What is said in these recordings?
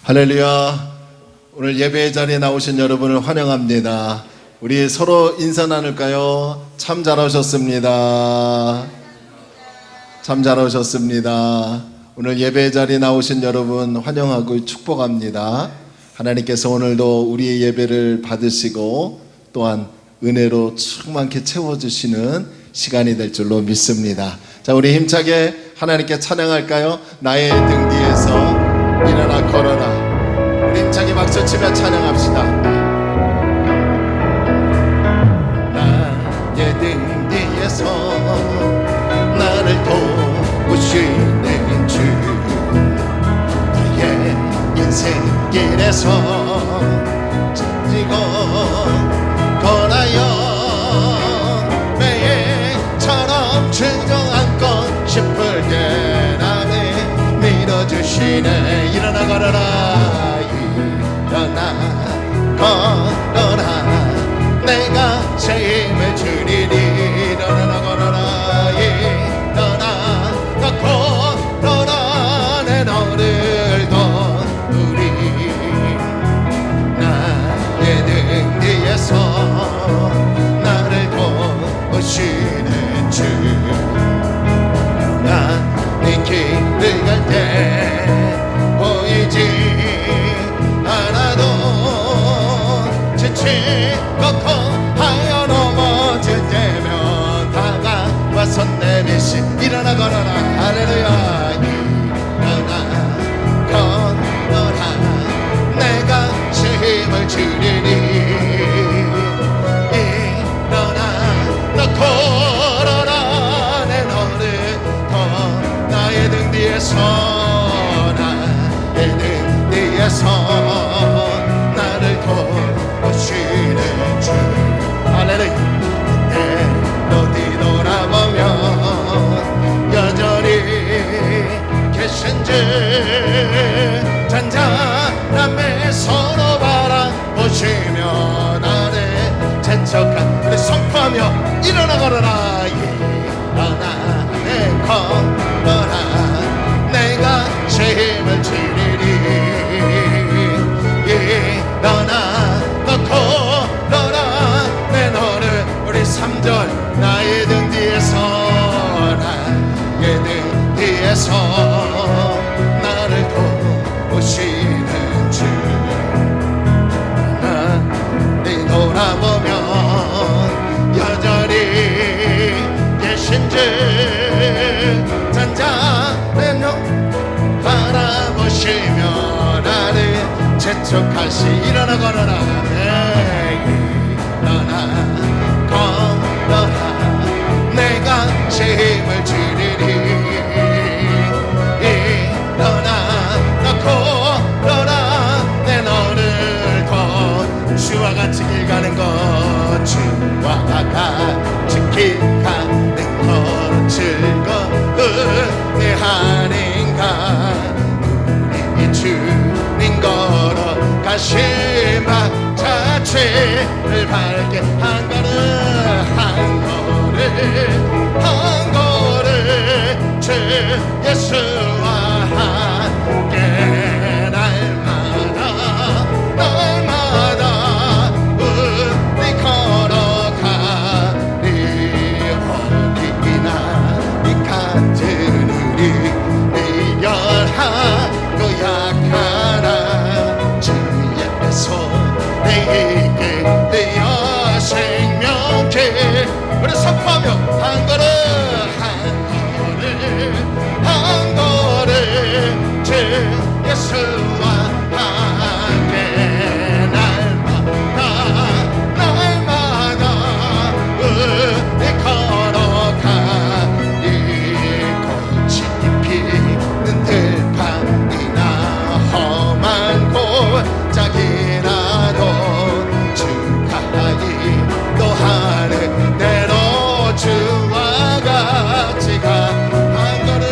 할렐루야. 오늘 예배의 자리에 나오신 여러분을 환영합니다. 우리 서로 인사 나눌까요? 참 잘 오셨습니다. 참 잘 오셨습니다. 오늘 예배의 자리에 나오신 여러분 환영하고 축복합니다. 하나님께서 오늘도 우리의 예배를 받으시고 또한 은혜로 충만케 채워주시는 시간이 될 줄로 믿습니다. 자, 우리 힘차게 하나님께 찬양할까요? 나의 등 뒤에서 일어나 걸어라. 우리 힘차게 박수치며 찬양합시다. 나의 등 뒤에서 나를 도우시는 주, 나의 인생길에서 지고 걸어요. 매일처럼 즐거운 것 싶을 때 나를 밀어주시네. 일어나 걸어라. 일어나 걸어라. 내가 새 힘을 주리니. 일어나 걸어라. 일어나 걸어라. 내 너를 도우리. 나의 등 뒤에서 나를 도우시는 주, 내 길을 갈 때 보이지 않아도 지치고 하여 넘어질 때면 다가와서 내미시. 일어나 걸어라. 할렐루야. 일어나 걸어라. 내가 새 힘을 주리니. 일어나 걸어라. 내 너를 나의 등 뒤에서 나의 등 뒤에서 나를 도우시는 주. 할렐루야. 내 뒤돌아보면 여전히 계신 주, 잔잔함에 서로 바라보시며 나를 재촉한 우리 선포하며 일어나 걸어라. 일어나 걸어라. 내가 새 힘을 주리니. 일어나 걸어라. 내 너를. 우리 3절. 나의 등 뒤에서 나의 등 뒤에서 나를 도우시는 주, 나 뒤돌아보면 여전히 계신 주, 잔잔한 바라보시며 나를 재촉하시. 일어나 걸어라. 일어나 걸어라. 내가 새 힘을 주리니. 일어나 걸어라. 내 너를 주와 같이 길 가는 것, 주와 같이 길 가는 것 즐거운 내 하는가. 우리 주님 걸어가신 바 자체를 밝게 한 걸음 한 걸음 주 예수와 함께 날마다 우리 걸어가리. 어디나 이 같은 우리 미련하고 약하나 주의 손에 되어 생명길. 우리 선포하며 한 걸음 한 걸음 주 예수와 함께 날마다 우리 걸어가리. 꽃이 피는 들판이나 험한 골짜기라도 주가 인도하는 대로 주와 같이 가. 한 걸음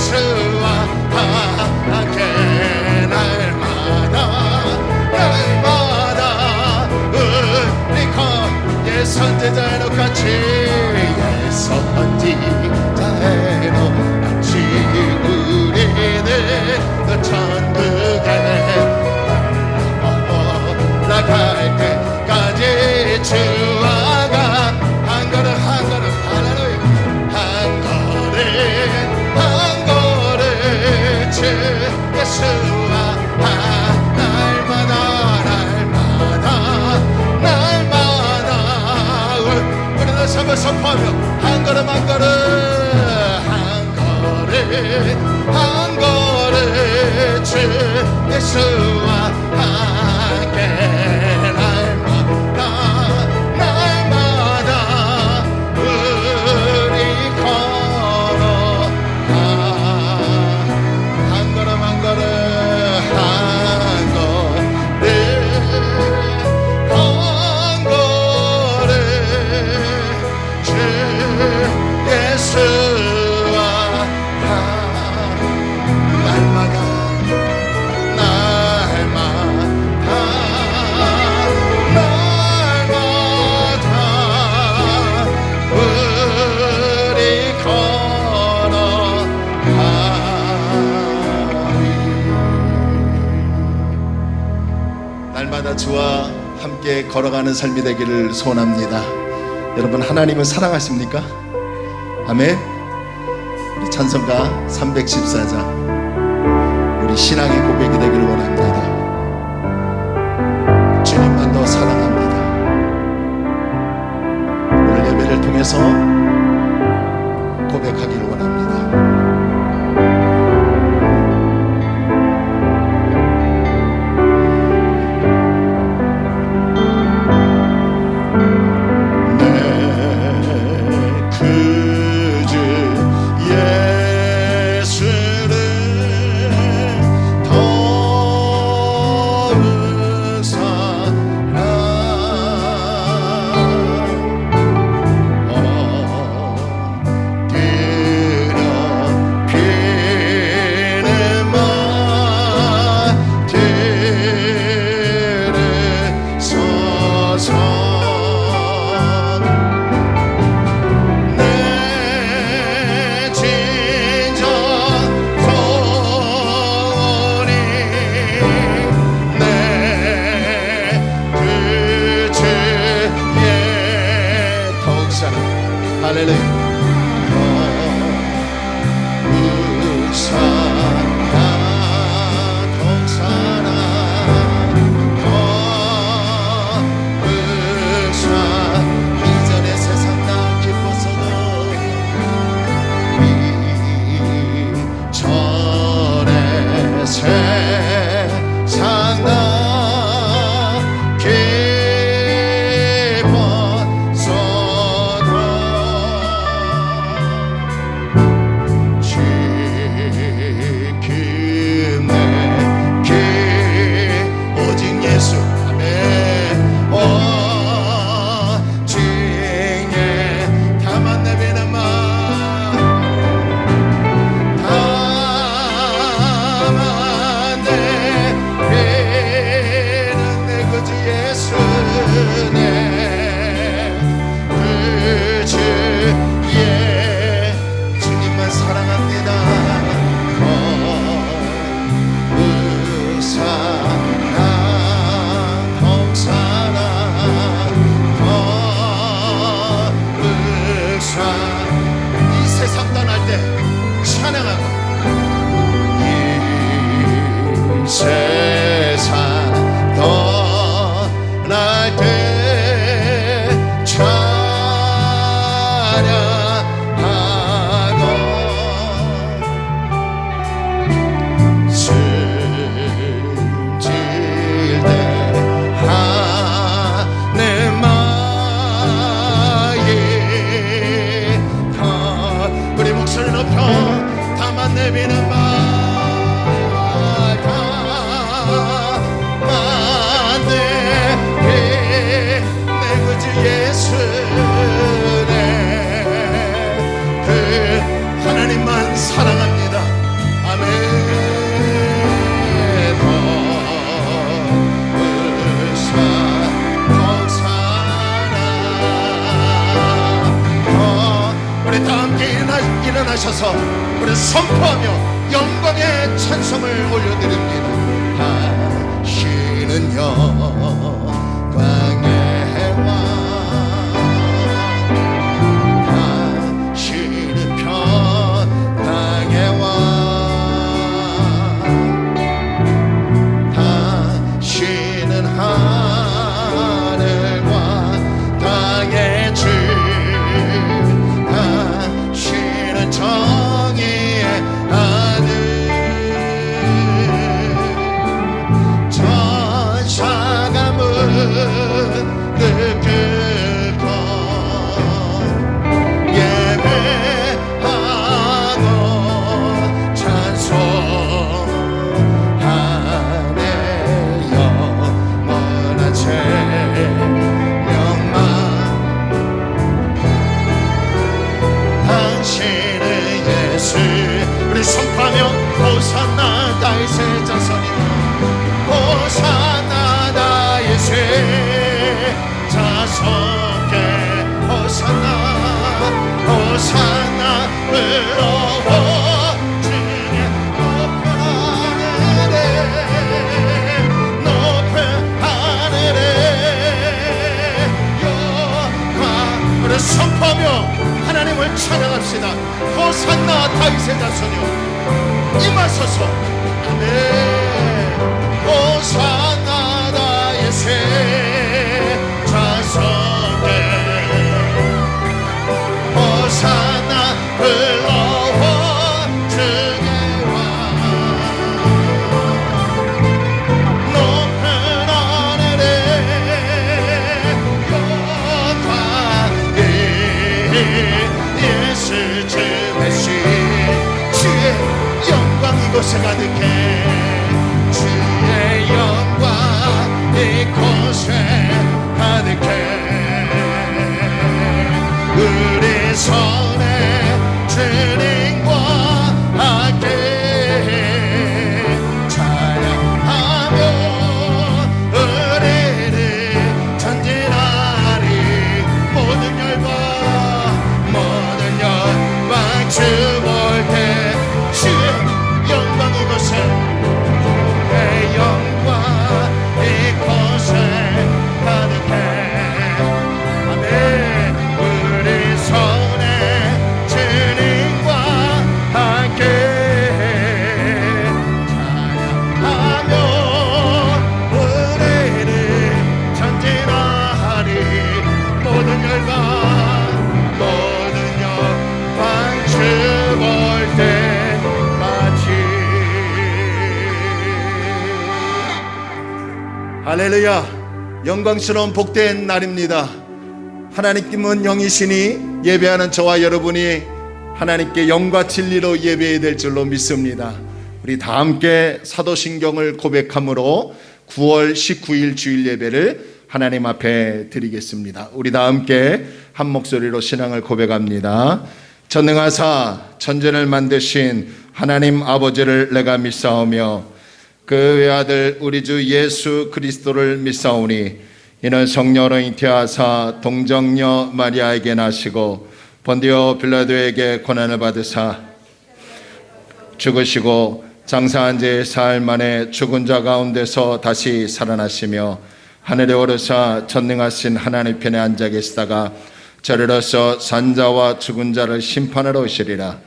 예수와 함께 날마다 우리 예 선지자의 똑같이 예 선지자의 똑같이 우리는 그 천국에 나갈 때까지 주와 한 걸음 한 걸음 할렐루야 한 걸음 주 예수와 날마다 우리 다시 한번 선포하며 한 걸음 한 걸음 한 걸음 주 예수와 함께 날마다 우리 걸어가 한 걸음 한 걸음 주 예수와 날마다 우리 걸어가리 날마다 주와 함께 걸어가는 삶이 되기를 소원합니다. 여러분 하나님을 사랑하십니까? 아멘. 우리 찬송가 314장 우리 신앙의 고백이 되기를 원합니다. 주님만 더 사랑합니다. 오늘 예배를 통해서 고백하기를 원합니다. 예수네 그 하나님만 사랑합니다. 임하셔서 우리 선포하며 영광의 찬송을 올려드립니다. 당신은 영광의 왕, 당신은 평강의 왕, 당신은 하늘과 땅의 주, 당신은 정의의 아들, 천사가 무릎 꿇고 예배하고 찬송하네. 영원한 생명만 당신은 예수. 우리 선포하며 호산나 다윗의 자손이여, 호산나 다윗의 자손께 호산나, 호산나 부러워 주의 높은 하늘에, 높은 하늘에 영광. 우리 선포하며 하나님을 찬양합시다. 호산나 다윗의 자손이여 임하소서. 아멘. 호산나 다윗의 자손께 호산나 불러와 주의 왕, 높은 하늘에 영광이 예수 주 메시. 주의 영광 이곳에 가득해, 주의 영광 이곳에 가득해. 우리 손에 주님과 함께 찬양하며 우리를 전진하리. 모든 열방 주 볼 때 주의 영광 이곳에, 내 영광 이곳에 가득해. 아멘. 우리 손에 주님과 함께 찬양하며 우리를 전진하리. 모든 열방 주 볼 때까지. 할렐루야. 영광스러운 복된 날입니다. 하나님께는 영이시니 예배하는 저와 여러분이 하나님께 영과 진리로 예배해야 될 줄로 믿습니다. 우리 다 함께 사도신경을 고백함으로 9월 19일 주일 예배를 하나님 앞에 드리겠습니다. 우리 다 함께 한 목소리로 신앙을 고백합니다. 전능하사 천지를 만드신 하나님 아버지를 내가 믿사오며 그 외아들 우리 주 예수 그리스도를 믿사오니 이는 성령으로 잉태하사 동정녀 마리아에게 나시고 본디오 빌라도에게 고난을 받으사 죽으시고 장사한 지 사흘 만에 죽은 자 가운데서 다시 살아나시며 하늘에 오르사 전능하신 하나님 편에 앉아 계시다가 저리로서 산자와 죽은 자를 심판하러 오시리라.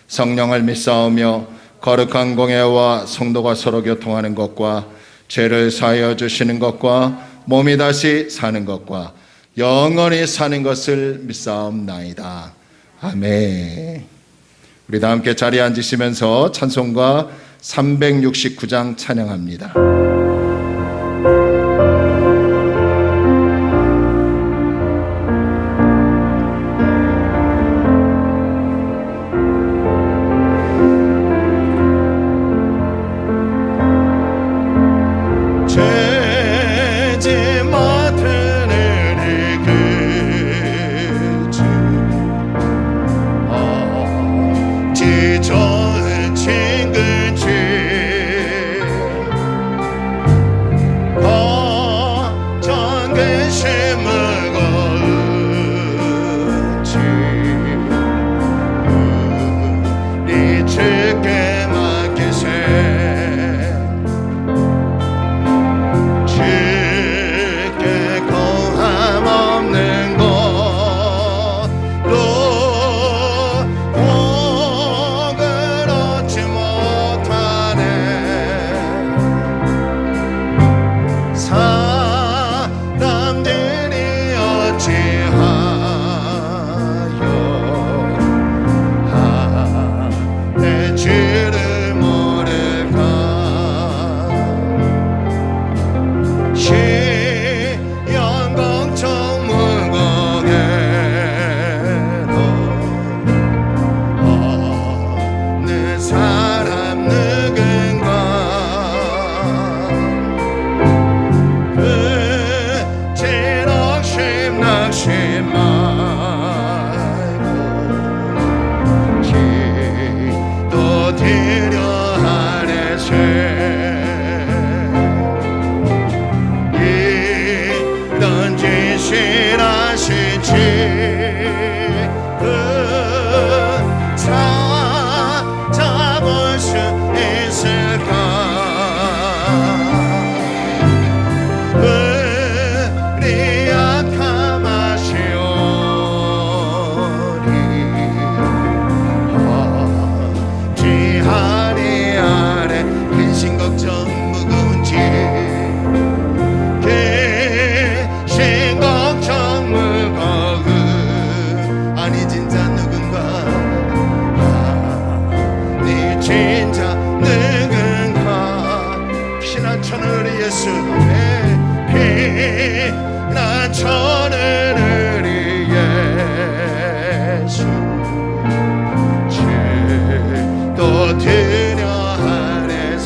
성령을 믿사오며 거룩한 공예와 성도가 서로 교통하는 것과 죄를 사하여 주시는 것과 몸이 다시 사는 것과 영원히 사는 것을 믿사옵나이다. 아멘. 우리 다 함께 자리에 앉으시면서 찬송가 369장 찬양합니다. 예수의 피난 저는 우리 예수 또 드려 하네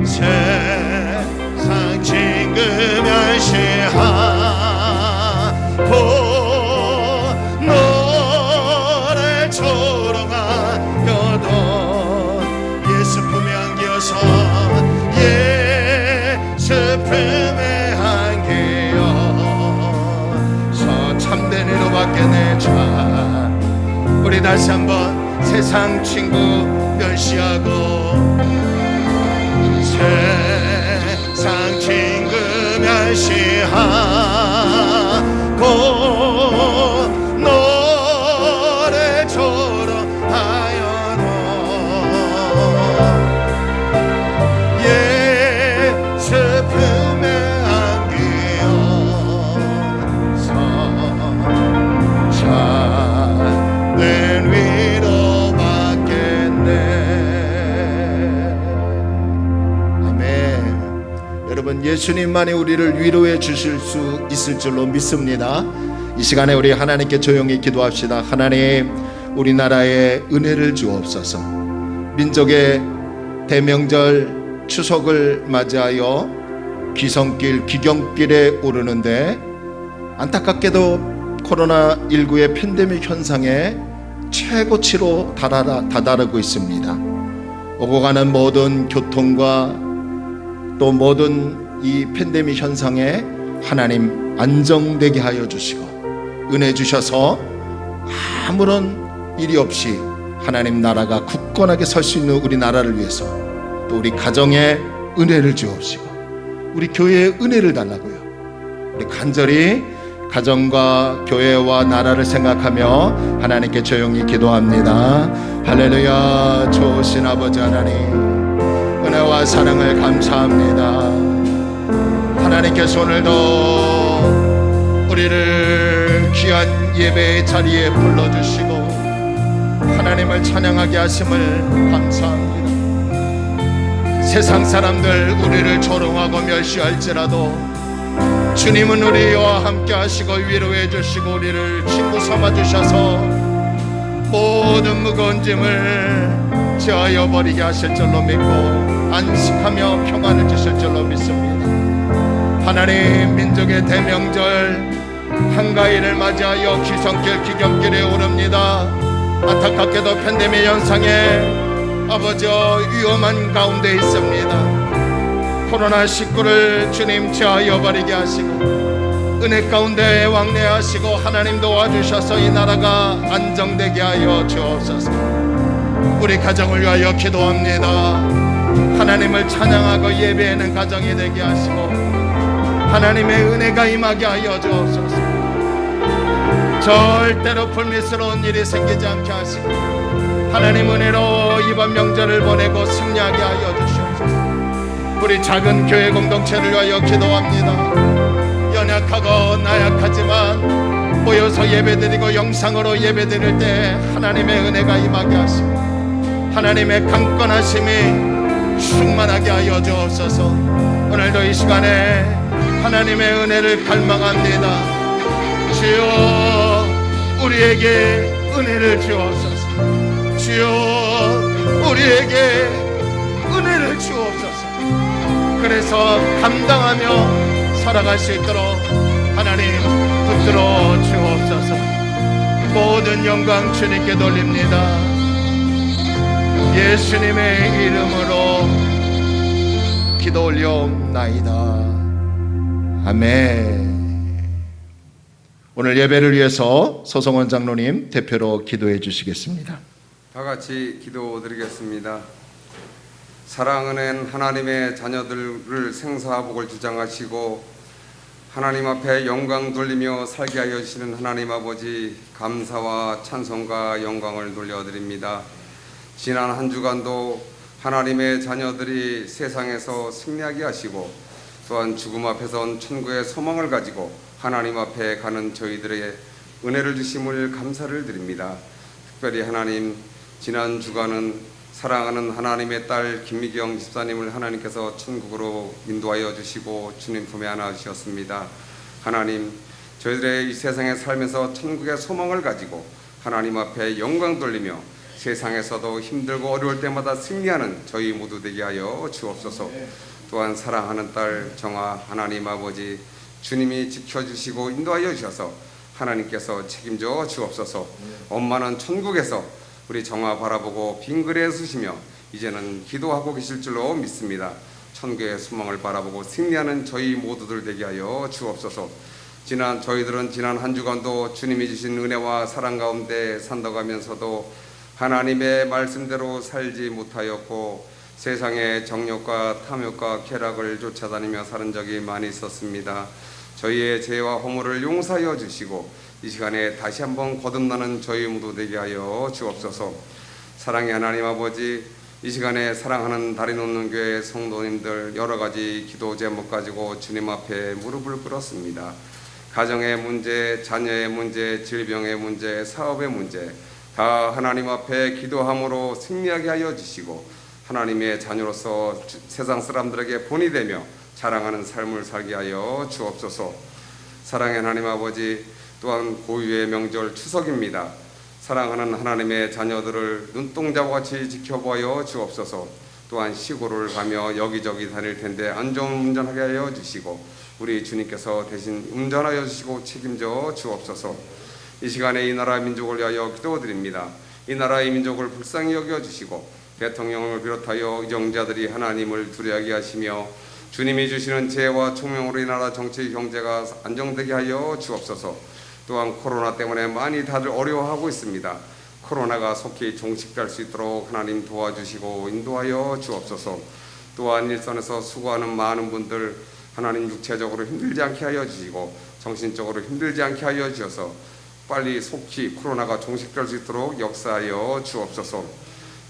세상 지금 멸시하고 너를 조롱하여도 예수 품에 안겨서 예수 품에 안겨서 참된 위로받게 내자. 우리 다시 한번 세상 친구 멸시하고 세상 친구 멸시하고 너를 조롱하여도 예수 품에 안기어서 참된 위로받겠네. 아멘. 여러분, 예수님만이 우리를 위로해 주실 수 있을 줄로 믿습니다. 이 시간에 우리 하나님께 조용히 기도합시다. 하나님, 우리나라에 은혜를 주옵소서. 민족의 대명절 추석을 맞이하여 귀성길 귀경길에 오르는데 안타깝게도 코로나19의 팬데믹 현상에 최고치로 다다르고 있습니다. 오고 가는 모든 교통과 또 모든 이 팬데믹 현상에 하나님 안정되게 하여 주시고 은혜 주셔서 아무런 일이 없이 하나님 나라가 굳건하게 설 수 있는 우리 나라를 위해서 또 우리 가정에 은혜를 주옵시고 우리 교회에 은혜를 달라고요. 우리 간절히 가정과 교회와 나라를 생각하며 하나님께 조용히 기도합니다. 할렐루야. 좋으신 아버지 하나님, 은혜와 사랑을 감사합니다. 하나님께서 오늘도 우리를 귀한 예배의 자리에 불러주시고 하나님을 찬양하게 하심을 감사합니다. 세상 사람들 우리를 조롱하고 멸시할지라도 주님은 우리와 함께 하시고 위로해 주시고 우리를 친구 삼아 주셔서 모든 무거운 짐을 제하여 버리게 하실 줄로 믿고 안식하며 평안을 주실 줄로 믿습니다. 하나님, 민족의 대명절 한가위를 맞이하여 귀성길 귀경길에 오릅니다. 안타깝게도 팬데믹 현상에 아버지여 위험한 가운데 있습니다. 코로나19를 주님 제하여 버리게 하시고 은혜 가운데 왕래하시고 하나님 도와주셔서 이 나라가 안정되게 하여 주옵소서. 우리 가정을 위하여 기도합니다. 하나님을 찬양하고 예배하는 가정이 되게 하시고 하나님의 은혜가 임하게 하여 주옵소서. 절대로 불미스러운 일이 생기지 않게 하시고 하나님 은혜로 이번 명절을 보내고 승리하게 하여 주시옵소서. 우리 작은 교회 공동체를 위하여 기도합니다. 연약하고 나약하지만 모여서 예배드리고 영상으로 예배드릴 때 하나님의 은혜가 임하게 하시고 하나님의 강건하심이 충만하게 하여 주옵소서. 오늘도 이 시간에 하나님의 은혜를 갈망합니다. 주여 우리에게 은혜를 주옵소서. 주여 우리에게 은혜를 주옵소서. 그래서 감당하며 살아갈 수 있도록 하나님 붙들어 주옵소서. 모든 영광 주님께 돌립니다. 예수님의 이름으로 기도 올려옵나이다. 아멘. 오늘 예배를 위해서 서성원 장로님 대표로 기도해 주시겠습니다. 다 같이 기도드리겠습니다. 사랑하는 하나님의 자녀들을 생사복을 주장하시고 하나님 앞에 영광 돌리며 살게 하여 주시는 하나님 아버지, 감사와 찬송과 영광을 돌려드립니다. 지난 한 주간도 하나님의 자녀들이 세상에서 승리하게 하시고 또한 죽음 앞에선 천국의 소망을 가지고 하나님 앞에 가는 저희들의 은혜를 주심을 감사를 드립니다. 특별히 하나님, 지난 주간은 사랑하는 하나님의 딸 김미경 집사님을 하나님께서 천국으로 인도하여 주시고 주님 품에 안아 주셨습니다. 하나님, 저희들의 이 세상에 살면서 천국의 소망을 가지고 하나님 앞에 영광 돌리며 세상에서도 힘들고 어려울 때마다 승리하는 저희 모두 되게 하여 주옵소서. 또한 사랑하는 딸 정아, 하나님 아버지 주님이 지켜주시고 인도하여 주셔서 하나님께서 책임져 주옵소서. 엄마는 천국에서 우리 정아 바라보고 빙그레 쓰시며 이제는 기도하고 계실 줄로 믿습니다. 천국의 소망을 바라보고 승리하는 저희 모두들 되게 하여 주옵소서. 저희들은 지난 한 주간도 주님이 주신 은혜와 사랑 가운데 산다가면서도 하나님의 말씀대로 살지 못하였고 세상의 정욕과 탐욕과 쾌락을 쫓아다니며 사는 적이 많이 있었습니다. 저희의 죄와 허물을 용서하여 주시고 이 시간에 다시 한번 거듭나는 저희 모두 되게 하여 주옵소서. 사랑의 하나님 아버지, 이 시간에 사랑하는 다리 놓는 교회 성도님들 여러 가지 기도 제목 가지고 주님 앞에 무릎을 꿇었습니다. 가정의 문제, 자녀의 문제, 질병의 문제, 사업의 문제 다 하나님 앞에 기도함으로 승리하게 하여 주시고 하나님의 자녀로서 세상 사람들에게 본이 되며 자랑하는 삶을 살게 하여 주옵소서. 사랑의 하나님 아버지, 또한 고유의 명절 추석입니다. 사랑하는 하나님의 자녀들을 눈동자와 같이 지켜보아 주옵소서. 또한 시골을 가며 여기저기 다닐 텐데 안전운전하게 하여 주시고 우리 주님께서 대신 운전하여 주시고 책임져 주옵소서. 이 시간에 이 나라 민족을 위하여 기도드립니다. 이 나라의 민족을 불쌍히 여겨주시고 대통령을 비롯하여 정자들이 하나님을 두려워하게 하시며 주님이 주시는 지혜와 총명으로 이 나라 정치 경제가 안정되게 하여 주옵소서. 또한 코로나 때문에 많이 다들 어려워하고 있습니다. 코로나가 속히 종식될 수 있도록 하나님 도와주시고 인도하여 주옵소서. 또한 일선에서 수고하는 많은 분들 하나님 육체적으로 힘들지 않게 하여 주시고 정신적으로 힘들지 않게 하여 주셔서 빨리 속히 코로나가 종식될 수 있도록 역사하여 주옵소서.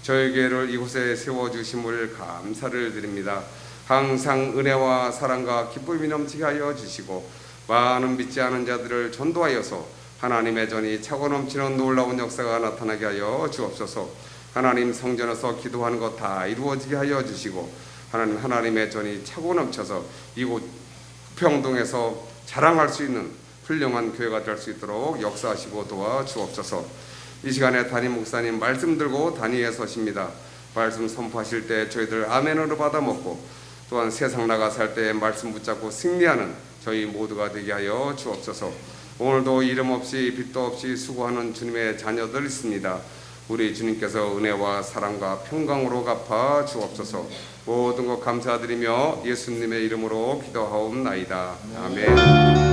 저희 교회를 이곳에 세워주심을 감사를 드립니다. 항상 은혜와 사랑과 기쁨이 넘치게 하여 주시고 많은 믿지 않은 자들을 전도하여서 하나님의 전이 차고 넘치는 놀라운 역사가 나타나게 하여 주옵소서. 하나님 성전에서 기도하는 것 다 이루어지게 하여 주시고 하나님의 전이 차고 넘쳐서 이곳 평동에서 자랑할 수 있는 훌륭한 교회가 될 수 있도록 역사하시고 도와주옵소서. 이 시간에 담임 목사님 말씀 들고 단위에 서십니다. 말씀 선포하실 때 저희들 아멘으로 받아 먹고 또한 세상 나가 살 때 말씀 붙잡고 승리하는 저희 모두가 되게 하여 주옵소서. 오늘도 이름 없이 빛도 없이 수고하는 주님의 자녀들 있습니다. 우리 주님께서 은혜와 사랑과 평강으로 갚아 주옵소서. 모든 것 감사드리며 예수님의 이름으로 기도하옵나이다. 아멘.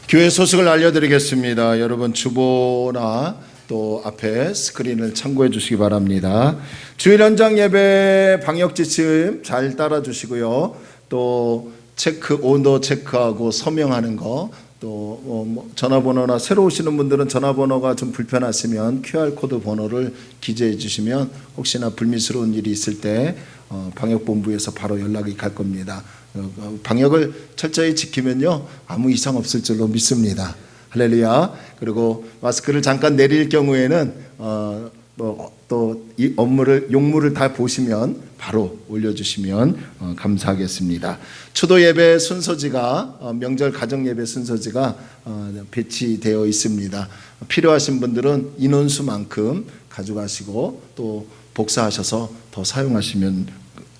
교회 소식을 알려드리겠습니다. 여러분 주보나 또 앞에 스크린을 참고해 주시기 바랍니다. 주일 현장 예배 방역 지침 잘 따라 주시고요. 또 온도 체크하고 서명하는 거, 또 전화번호나 새로 오시는 분들은 전화번호가 좀 불편하시면 QR코드 번호를 기재해 주시면 혹시나 불미스러운 일이 있을 때 방역본부에서 바로 연락이 갈 겁니다. 방역을 철저히 지키면요 아무 이상 없을 줄로 믿습니다. 할렐루야. 그리고 마스크를 잠깐 내릴 경우에는 또 이 용물을 다 보시면 바로 올려주시면 감사하겠습니다. 추도 예배 순서지가 명절 가정 예배 순서지가 배치되어 있습니다. 필요하신 분들은 인원수만큼 가져가시고 또 복사하셔서 더 사용하시면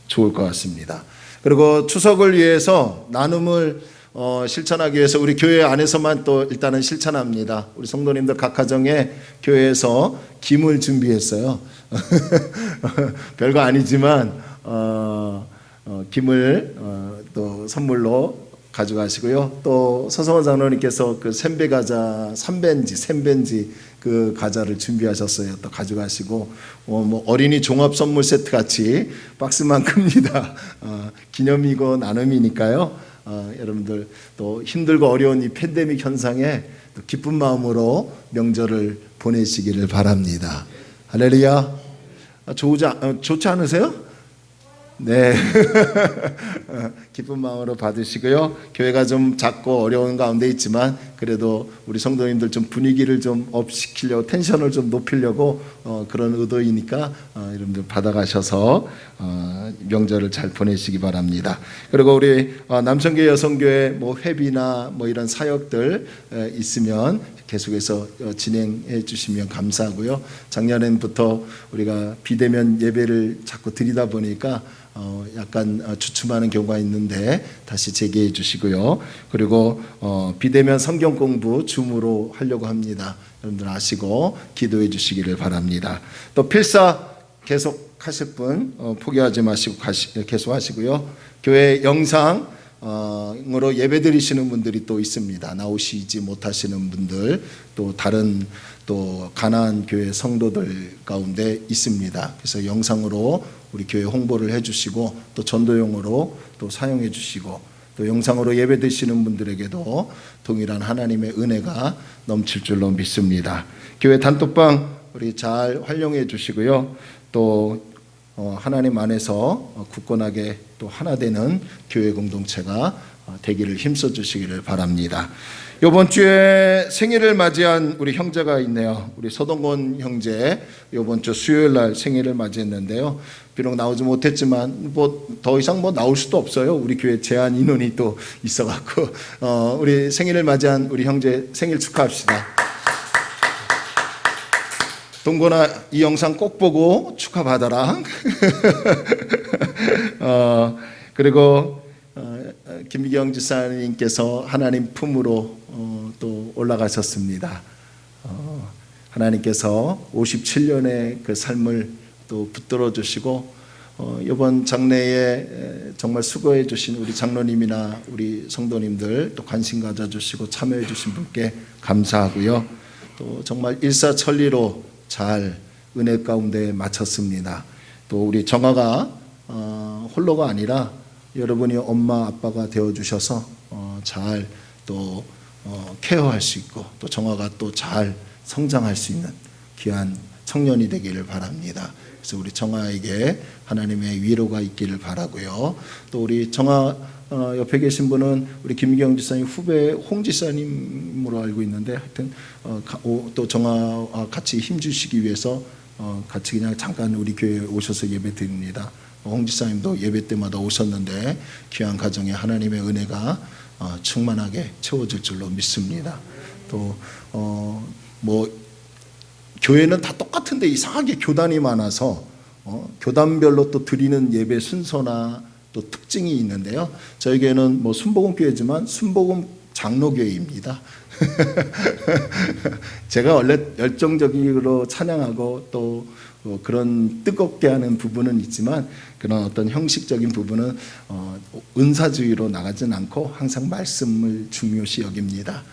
좋을 것 같습니다. 그리고 추석을 위해서 나눔을 실천하기 위해서 우리 교회 안에서만 또 일단은 실천합니다. 우리 성도님들 각 가정에 교회에서 김을 준비했어요. 별거 아니지만 김을 또 선물로 가져가시고요. 또 서성원 장로님께서 그 샘배 과자 샘벤지 그 과자를 준비하셨어요. 또 가져가시고 뭐 어린이 종합 선물 세트 같이 박스만 큽니다. 기념이고 나눔이니까요. 여러분들 또 힘들고 어려운 이 팬데믹 현상에 또 기쁜 마음으로 명절을 보내시기를 바랍니다. 할렐루야. 좋지 않으세요? 네. 기쁜 마음으로 받으시고요. 교회가 좀 작고 어려운 가운데 있지만 그래도 우리 성도님들 좀 분위기를 좀 업시키려고 텐션을 좀 높이려고 그런 의도이니까 여러분들 받아가셔서 명절을 잘 보내시기 바랍니다. 그리고 우리 남성교회 여성교회 뭐 회비나 뭐 이런 사역들 있으면 계속해서 진행해 주시면 감사하고요. 작년부터 우리가 비대면 예배를 자꾸 드리다 보니까 약간 주춤하는 경우가 있는데 다시 재개해 주시고요. 그리고 비대면 성경 공부 줌으로 하려고 합니다. 여러분들 아시고 기도해 주시기를 바랍니다. 또 필사 계속 하실 분 포기하지 마시고 계속 하시고요. 교회 영상으로 예배 드리시는 분들이 또 있습니다. 나오시지 못하시는 분들 또 다른 또 가나안 교회 성도들 가운데 있습니다. 그래서 영상으로 우리 교회 홍보를 해주시고 또 전도용으로 또 사용해 주시고 또 영상으로 예배 드시는 분들에게도 동일한 하나님의 은혜가 넘칠 줄로 믿습니다. 교회 단톡방 우리 잘 활용해 주시고요. 또 하나님 안에서 굳건하게 또 하나 되는 교회 공동체가 되기를 힘써 주시기를 바랍니다. 이번 주에 생일을 맞이한 우리 형제가 있네요. 우리 서동건 형제 이번 주 수요일 날 생일을 맞이했는데요. 비록 나오지 못했지만 뭐 더 이상 뭐 나올 수도 없어요. 우리 교회 제한 인원이 또 있어갖고 우리 생일을 맞이한 우리 형제 생일 축하합시다. 동건아 이 영상 꼭 보고 축하받아라. 그리고 김미경 지사님께서 하나님 품으로 또 올라가셨습니다. 하나님께서 57년의 그 삶을 또 붙들어 주시고 이번 장례에 정말 수고해 주신 우리 장로님이나 우리 성도님들 또 관심 가져 주시고 참여해 주신 분께 감사하고요. 또 정말 일사천리로 잘 은혜 가운데 마쳤습니다. 또 우리 정아가 홀로가 아니라 여러분이 엄마 아빠가 되어 주셔서 잘 또 케어할 수 있고 또 정아가 또 잘 성장할 수 있는 귀한 청년이 되기를 바랍니다. 그래서 우리 정아에게 하나님의 위로가 있기를 바라고요. 또 우리 정아 옆에 계신 분은 우리 김미경 지사님 후배 홍 지사님으로 알고 있는데 하여튼 또 정아와 같이 힘주시기 위해서 같이 그냥 잠깐 우리 교회에 오셔서 예배 드립니다. 홍 지사님도 예배 때마다 오셨는데 귀한 가정에 하나님의 은혜가 충만하게 채워질 줄로 믿습니다. 또 뭐 교회는 다 똑같은데 이상하게 교단이 많아서 교단별로 또 드리는 예배 순서나 또 특징이 있는데요. 저희 교회는 뭐 순복음 교회지만 순복음 장로교회입니다. 제가 원래 열정적으로 찬양하고 또 그런 뜨겁게 하는 부분은 있지만 그런 어떤 형식적인 부분은 은사주의로 나가진 않고 항상 말씀을 중요시 여깁니다.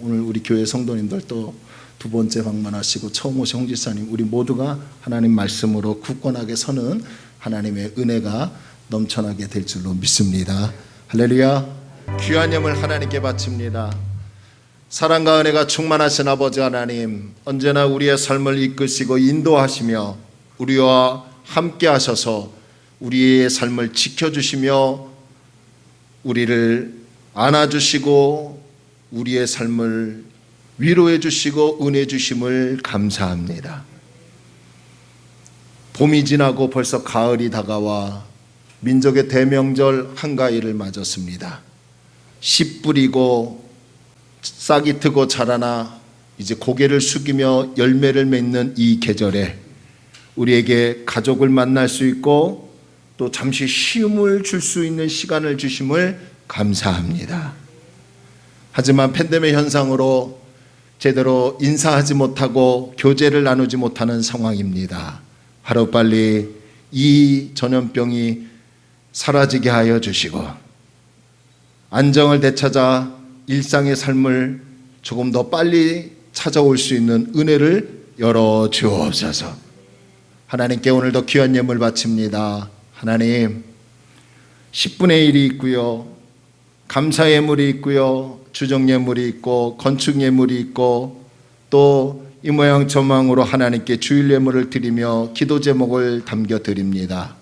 오늘 우리 교회 성도님들 또 두 번째 방문하시고 처음 오신 홍 지사님 우리 모두가 하나님 말씀으로 굳건하게 서는 하나님의 은혜가 넘쳐나게 될 줄로 믿습니다. 할렐루야. 귀한 예물 하나님께 바칩니다. 사랑과 은혜가 충만하신 아버지 하나님, 언제나 우리의 삶을 이끄시고 인도하시며 우리와 함께 하셔서 우리의 삶을 지켜주시며 우리를 안아주시고 우리의 삶을 위로해 주시고 은혜 주심을 감사합니다. 봄이 지나고 벌써 가을이 다가와 민족의 대명절 한가위를 맞았습니다. 씨 뿌리고 싹이 트고 자라나 이제 고개를 숙이며 열매를 맺는 이 계절에 우리에게 가족을 만날 수 있고 또 잠시 쉼을 줄 수 있는 시간을 주심을 감사합니다. 하지만 팬데믹 현상으로 제대로 인사하지 못하고 교제를 나누지 못하는 상황입니다. 하루빨리 이 전염병이 사라지게 하여 주시고 안정을 되찾아 일상의 삶을 조금 더 빨리 찾아올 수 있는 은혜를 열어 주옵소서. 하나님께 오늘도 귀한 예물 바칩니다. 하나님, 10분의 1이 있고요, 감사 예물이 있고요, 주정 예물이 있고 건축 예물이 있고 또 이 모양 저 모양으로 하나님께 주일 예물을 드리며 기도 제목을 담겨 드립니다.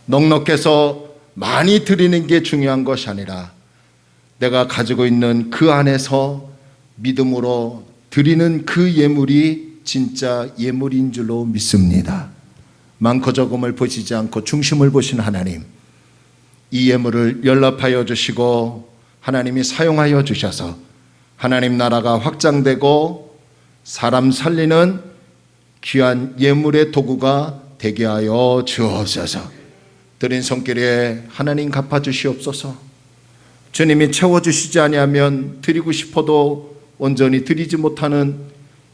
넉넉해서 많이 드리는 게 중요한 것이 아니라 내가 가지고 있는 그 안에서 믿음으로 드리는 그 예물이 진짜 예물인 줄로 믿습니다. 많고 적음을 보시지 않고 중심을 보신 하나님, 이 예물을 연락하여 주시고 하나님이 사용하여 주셔서 하나님 나라가 확장되고 사람 살리는 귀한 예물의 도구가 되게 하여 주옵소서. 드린 손길에 하나님 갚아주시옵소서. 주님이 채워주시지 아니하면 드리고 싶어도 온전히 드리지 못하는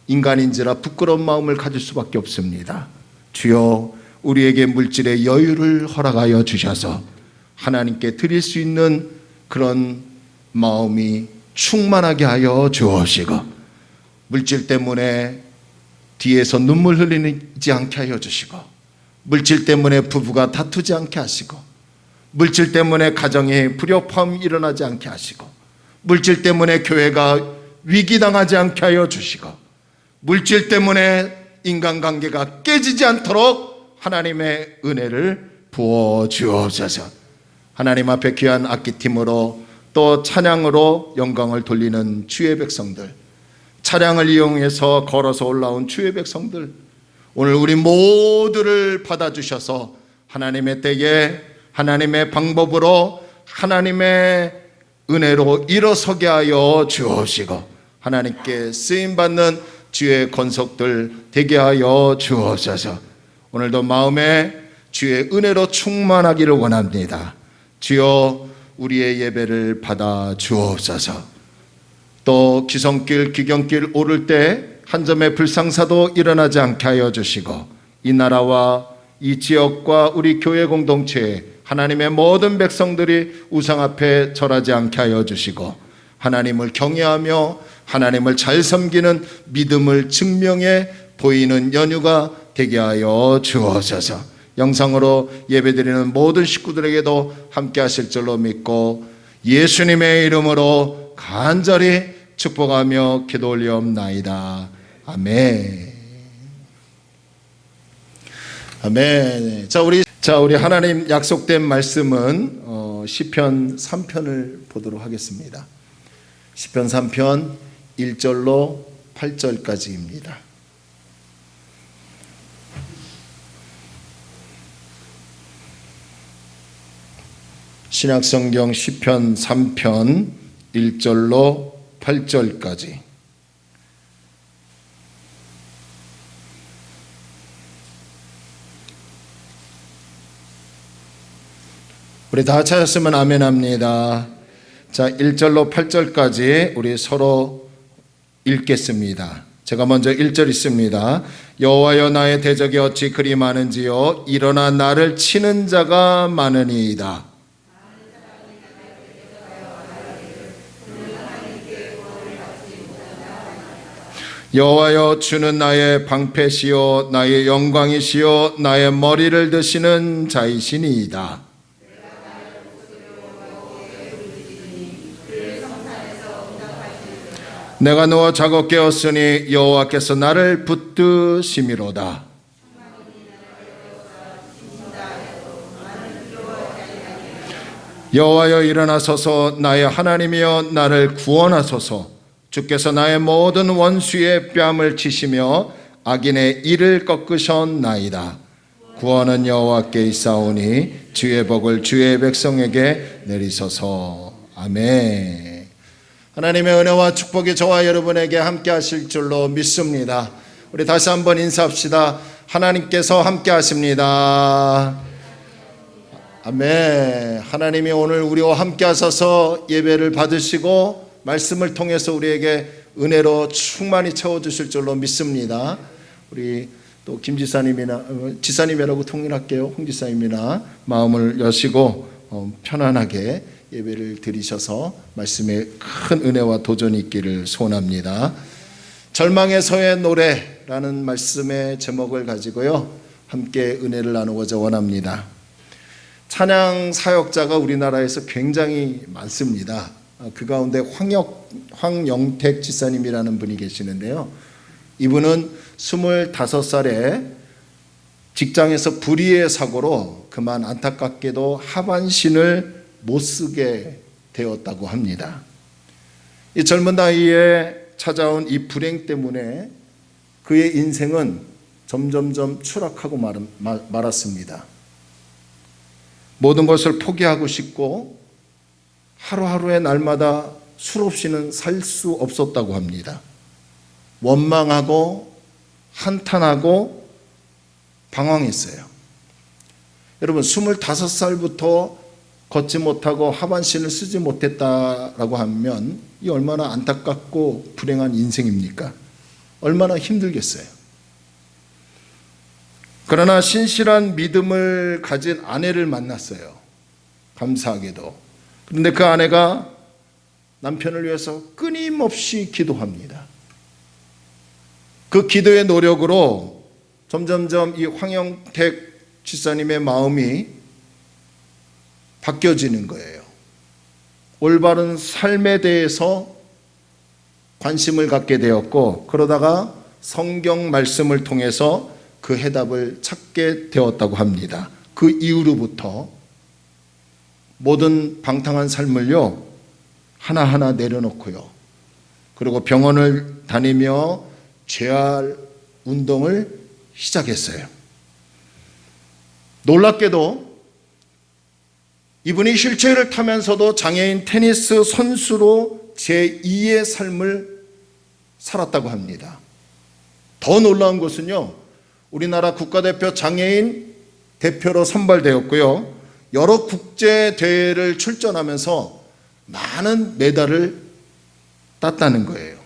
인간인지라 부끄러운 마음을 가질 수밖에 없습니다. 주여, 우리에게 물질의 여유를 허락하여 주셔서 하나님께 드릴 수 있는 그런 마음이 충만하게 하여 주옵시고, 물질 때문에 뒤에서 눈물 흘리지 않게 하여 주시고, 물질 때문에 부부가 다투지 않게 하시고, 물질 때문에 가정에 불협화음이 일어나지 않게 하시고, 물질 때문에 교회가 위기당하지 않게 하여 주시고, 물질 때문에 인간관계가 깨지지 않도록 하나님의 은혜를 부어 주옵소서. 하나님 앞에 귀한 악기팀으로 또 찬양으로 영광을 돌리는 주의 백성들, 차량을 이용해서 걸어서 올라온 주의 백성들, 오늘 우리 모두를 받아주셔서 하나님의 때에 하나님의 방법으로 하나님의 은혜로 일어서게 하여 주옵시고 하나님께 쓰임받는 주의 권속들 되게 하여 주옵소서. 오늘도 마음에 주의 은혜로 충만하기를 원합니다. 주여, 우리의 예배를 받아 주옵소서. 또 기성길 귀경길 오를 때 한 점의 불상사도 일어나지 않게 하여 주시고, 이 나라와 이 지역과 우리 교회 공동체에 하나님의 모든 백성들이 우상 앞에 절하지 않게 하여 주시고, 하나님을 경외하며 하나님을 잘 섬기는 믿음을 증명해 보이는 연휴가 되게 하여 주옵소서. 영상으로 예배드리는 모든 식구들에게도 함께 하실 줄로 믿고 예수님의 이름으로 간절히 축복하며 기도 올리옵나이다. 아멘. 아멘. 자, 우리 하나님 약속된 말씀은 시편 3편을 보도록 하겠습니다. 시편 3편 1절로 8절까지입니다. 신약성경 시편 3편 1절로 8절까지. 우리 다 찾았으면 아멘 합니다. 자, 1절로 8절까지 우리 서로 읽겠습니다. 제가 먼저 1절 읽습니다. 여호와여, 나의 대적이 어찌 그리 많은지요, 일어나 나를 치는 자가 많으니이다. 여호와여, 주는 나의 방패시요 나의 영광이시요 나의 머리를 드시는 자이시니이다. 내가 누워 자고 깨었으니 여호와께서 나를 붙드심이로다. 여호와여, 일어나소서. 나의 하나님이여, 나를 구원하소서. 주께서 나의 모든 원수의 뺨을 치시며 악인의 이를 꺾으셨나이다. 구원은 여호와께 있사오니 주의 복을 주의 백성에게 내리소서. 아멘. 하나님의 은혜와 축복이 저와 여러분에게 함께 하실 줄로 믿습니다. 우리 다시 한번 인사합시다. 하나님께서 함께 하십니다. 아멘. 하나님이 오늘 우리와 함께 하셔서 예배를 받으시고 말씀을 통해서 우리에게 은혜로 충만히 채워주실 줄로 믿습니다. 우리 또 김 지사님이나 지사님이라고 통일할게요. 홍 지사님이나 마음을 여시고 편안하게 예배를 드리셔서 말씀에 큰 은혜와 도전이 있기를 소원합니다. 절망에서의 노래라는 말씀의 제목을 가지고요, 함께 은혜를 나누고자 원합니다. 찬양 사역자가 우리나라에서 굉장히 많습니다. 그 가운데 황영택 지사님이라는 분이 계시는데요, 이분은 25살에 직장에서 불의의 사고로 그만 안타깝게도 하반신을 못 쓰게 되었다고 합니다. 이 젊은 나이에 찾아온 이 불행 때문에 그의 인생은 점점점 추락하고 말았습니다. 모든 것을 포기하고 싶고 하루하루의 날마다 술 없이는 살 수 없었다고 합니다. 원망하고 한탄하고 방황했어요. 여러분, 25살부터 걷지 못하고 하반신을 쓰지 못했다라고 하면 이 얼마나 안타깝고 불행한 인생입니까? 얼마나 힘들겠어요. 그러나 신실한 믿음을 가진 아내를 만났어요. 감사하게도. 그런데 그 아내가 남편을 위해서 끊임없이 기도합니다. 그 기도의 노력으로 점점점 이 황영택 지사님의 마음이 바뀌어지는 거예요. 올바른 삶에 대해서 관심을 갖게 되었고, 그러다가 성경 말씀을 통해서 그 해답을 찾게 되었다고 합니다. 그 이후로부터 모든 방탕한 삶을요, 하나하나 내려놓고요, 그리고 병원을 다니며 재활 운동을 시작했어요. 놀랍게도 이분이 휠체어를 타면서도 장애인 테니스 선수로 제2의 삶을 살았다고 합니다. 더 놀라운 것은요, 우리나라 국가대표 장애인 대표로 선발되었고요, 여러 국제대회를 출전하면서 많은 메달을 땄다는 거예요.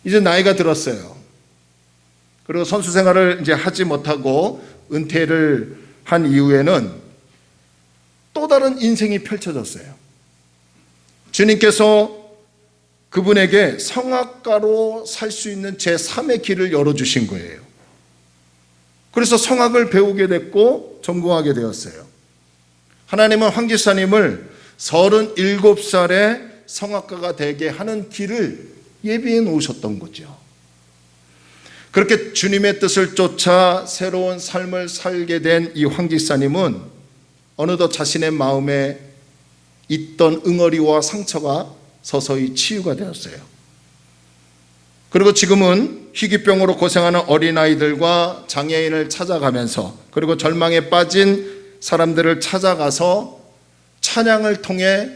이제 나이가 들었어요. 그리고 선수 생활을 이제 하지 못하고 은퇴를 한 이후에는 또 다른 인생이 펼쳐졌어요. 주님께서 그분에게 성악가로 살 수 있는 제3의 길을 열어주신 거예요. 그래서 성악을 배우게 됐고 전공하게 되었어요. 하나님은 황 지사님을 37살에 성악가가 되게 하는 길을 예비해 놓으셨던 거죠. 그렇게 주님의 뜻을 쫓아 새로운 삶을 살게 된 이 황 지사님은 어느덧 자신의 마음에 있던 응어리와 상처가 서서히 치유가 되었어요. 그리고 지금은 희귀병으로 고생하는 어린아이들과 장애인을 찾아가면서, 그리고 절망에 빠진 사람들을 찾아가서 찬양을 통해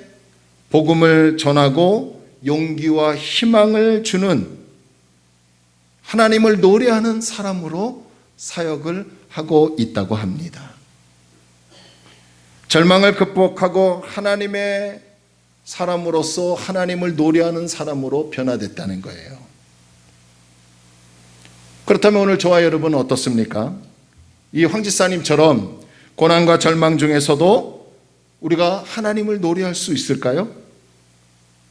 복음을 전하고 용기와 희망을 주는 하나님을 노래하는 사람으로 사역을 하고 있다고 합니다. 절망을 극복하고 하나님의 사람으로서 하나님을 노래하는 사람으로 변화됐다는 거예요. 그렇다면 오늘 저와 여러분은 어떻습니까? 이 황지사님처럼 고난과 절망 중에서도 우리가 하나님을 노래할 수 있을까요?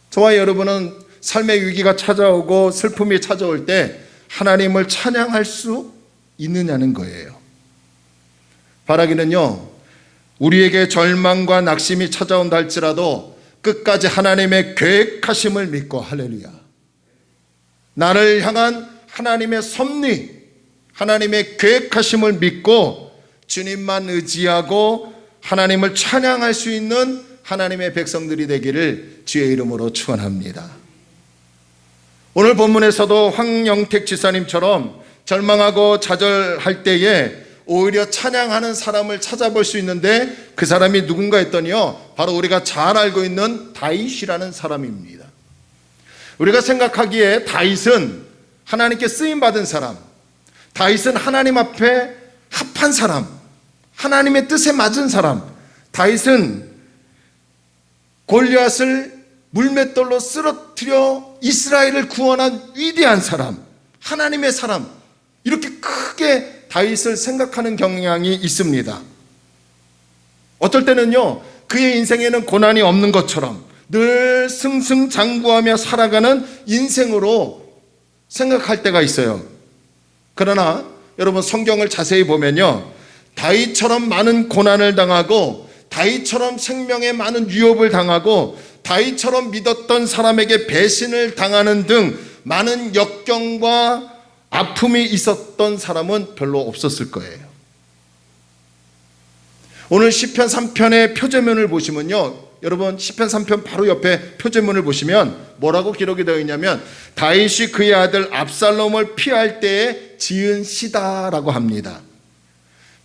저와 여러분은 삶의 위기가 찾아오고 슬픔이 찾아올 때 하나님을 찬양할 수 있느냐는 거예요. 바라기는요, 우리에게 절망과 낙심이 찾아온다 할지라도 끝까지 하나님의 계획하심을 믿고, 할렐루야, 나를 향한 하나님의 섭리, 하나님의 계획하심을 믿고 주님만 의지하고 하나님을 찬양할 수 있는 하나님의 백성들이 되기를 주의 이름으로 축원합니다. 오늘 본문에서도 황영택 지사님처럼 절망하고 좌절할 때에 오히려 찬양하는 사람을 찾아볼 수 있는데, 그 사람이 누군가 했더니요, 바로 우리가 잘 알고 있는 다윗이라는 사람입니다. 우리가 생각하기에 다윗은 하나님께 쓰임받은 사람, 다윗은 하나님 앞에 합한 사람, 하나님의 뜻에 맞은 사람, 다윗은 골리앗을 물맷돌로 쓰러뜨려 이스라엘을 구원한 위대한 사람, 하나님의 사람, 이렇게 크게 다윗을 생각하는 경향이 있습니다. 어떨 때는요, 그의 인생에는 고난이 없는 것처럼 늘 승승장구하며 살아가는 인생으로 생각할 때가 있어요. 그러나 여러분, 성경을 자세히 보면요, 다윗처럼 많은 고난을 당하고 다윗처럼 생명에 많은 위협을 당하고 다윗처럼 믿었던 사람에게 배신을 당하는 등 많은 역경과 아픔이 있었던 사람은 별로 없었을 거예요. 오늘 시편 3편의 표제문을 보시면요, 여러분, 시편 3편 바로 옆에 표제문을 보시면 뭐라고 기록이 되어 있냐면, 다윗이 그의 아들 압살롬을 피할 때에 지은 시다라고 합니다.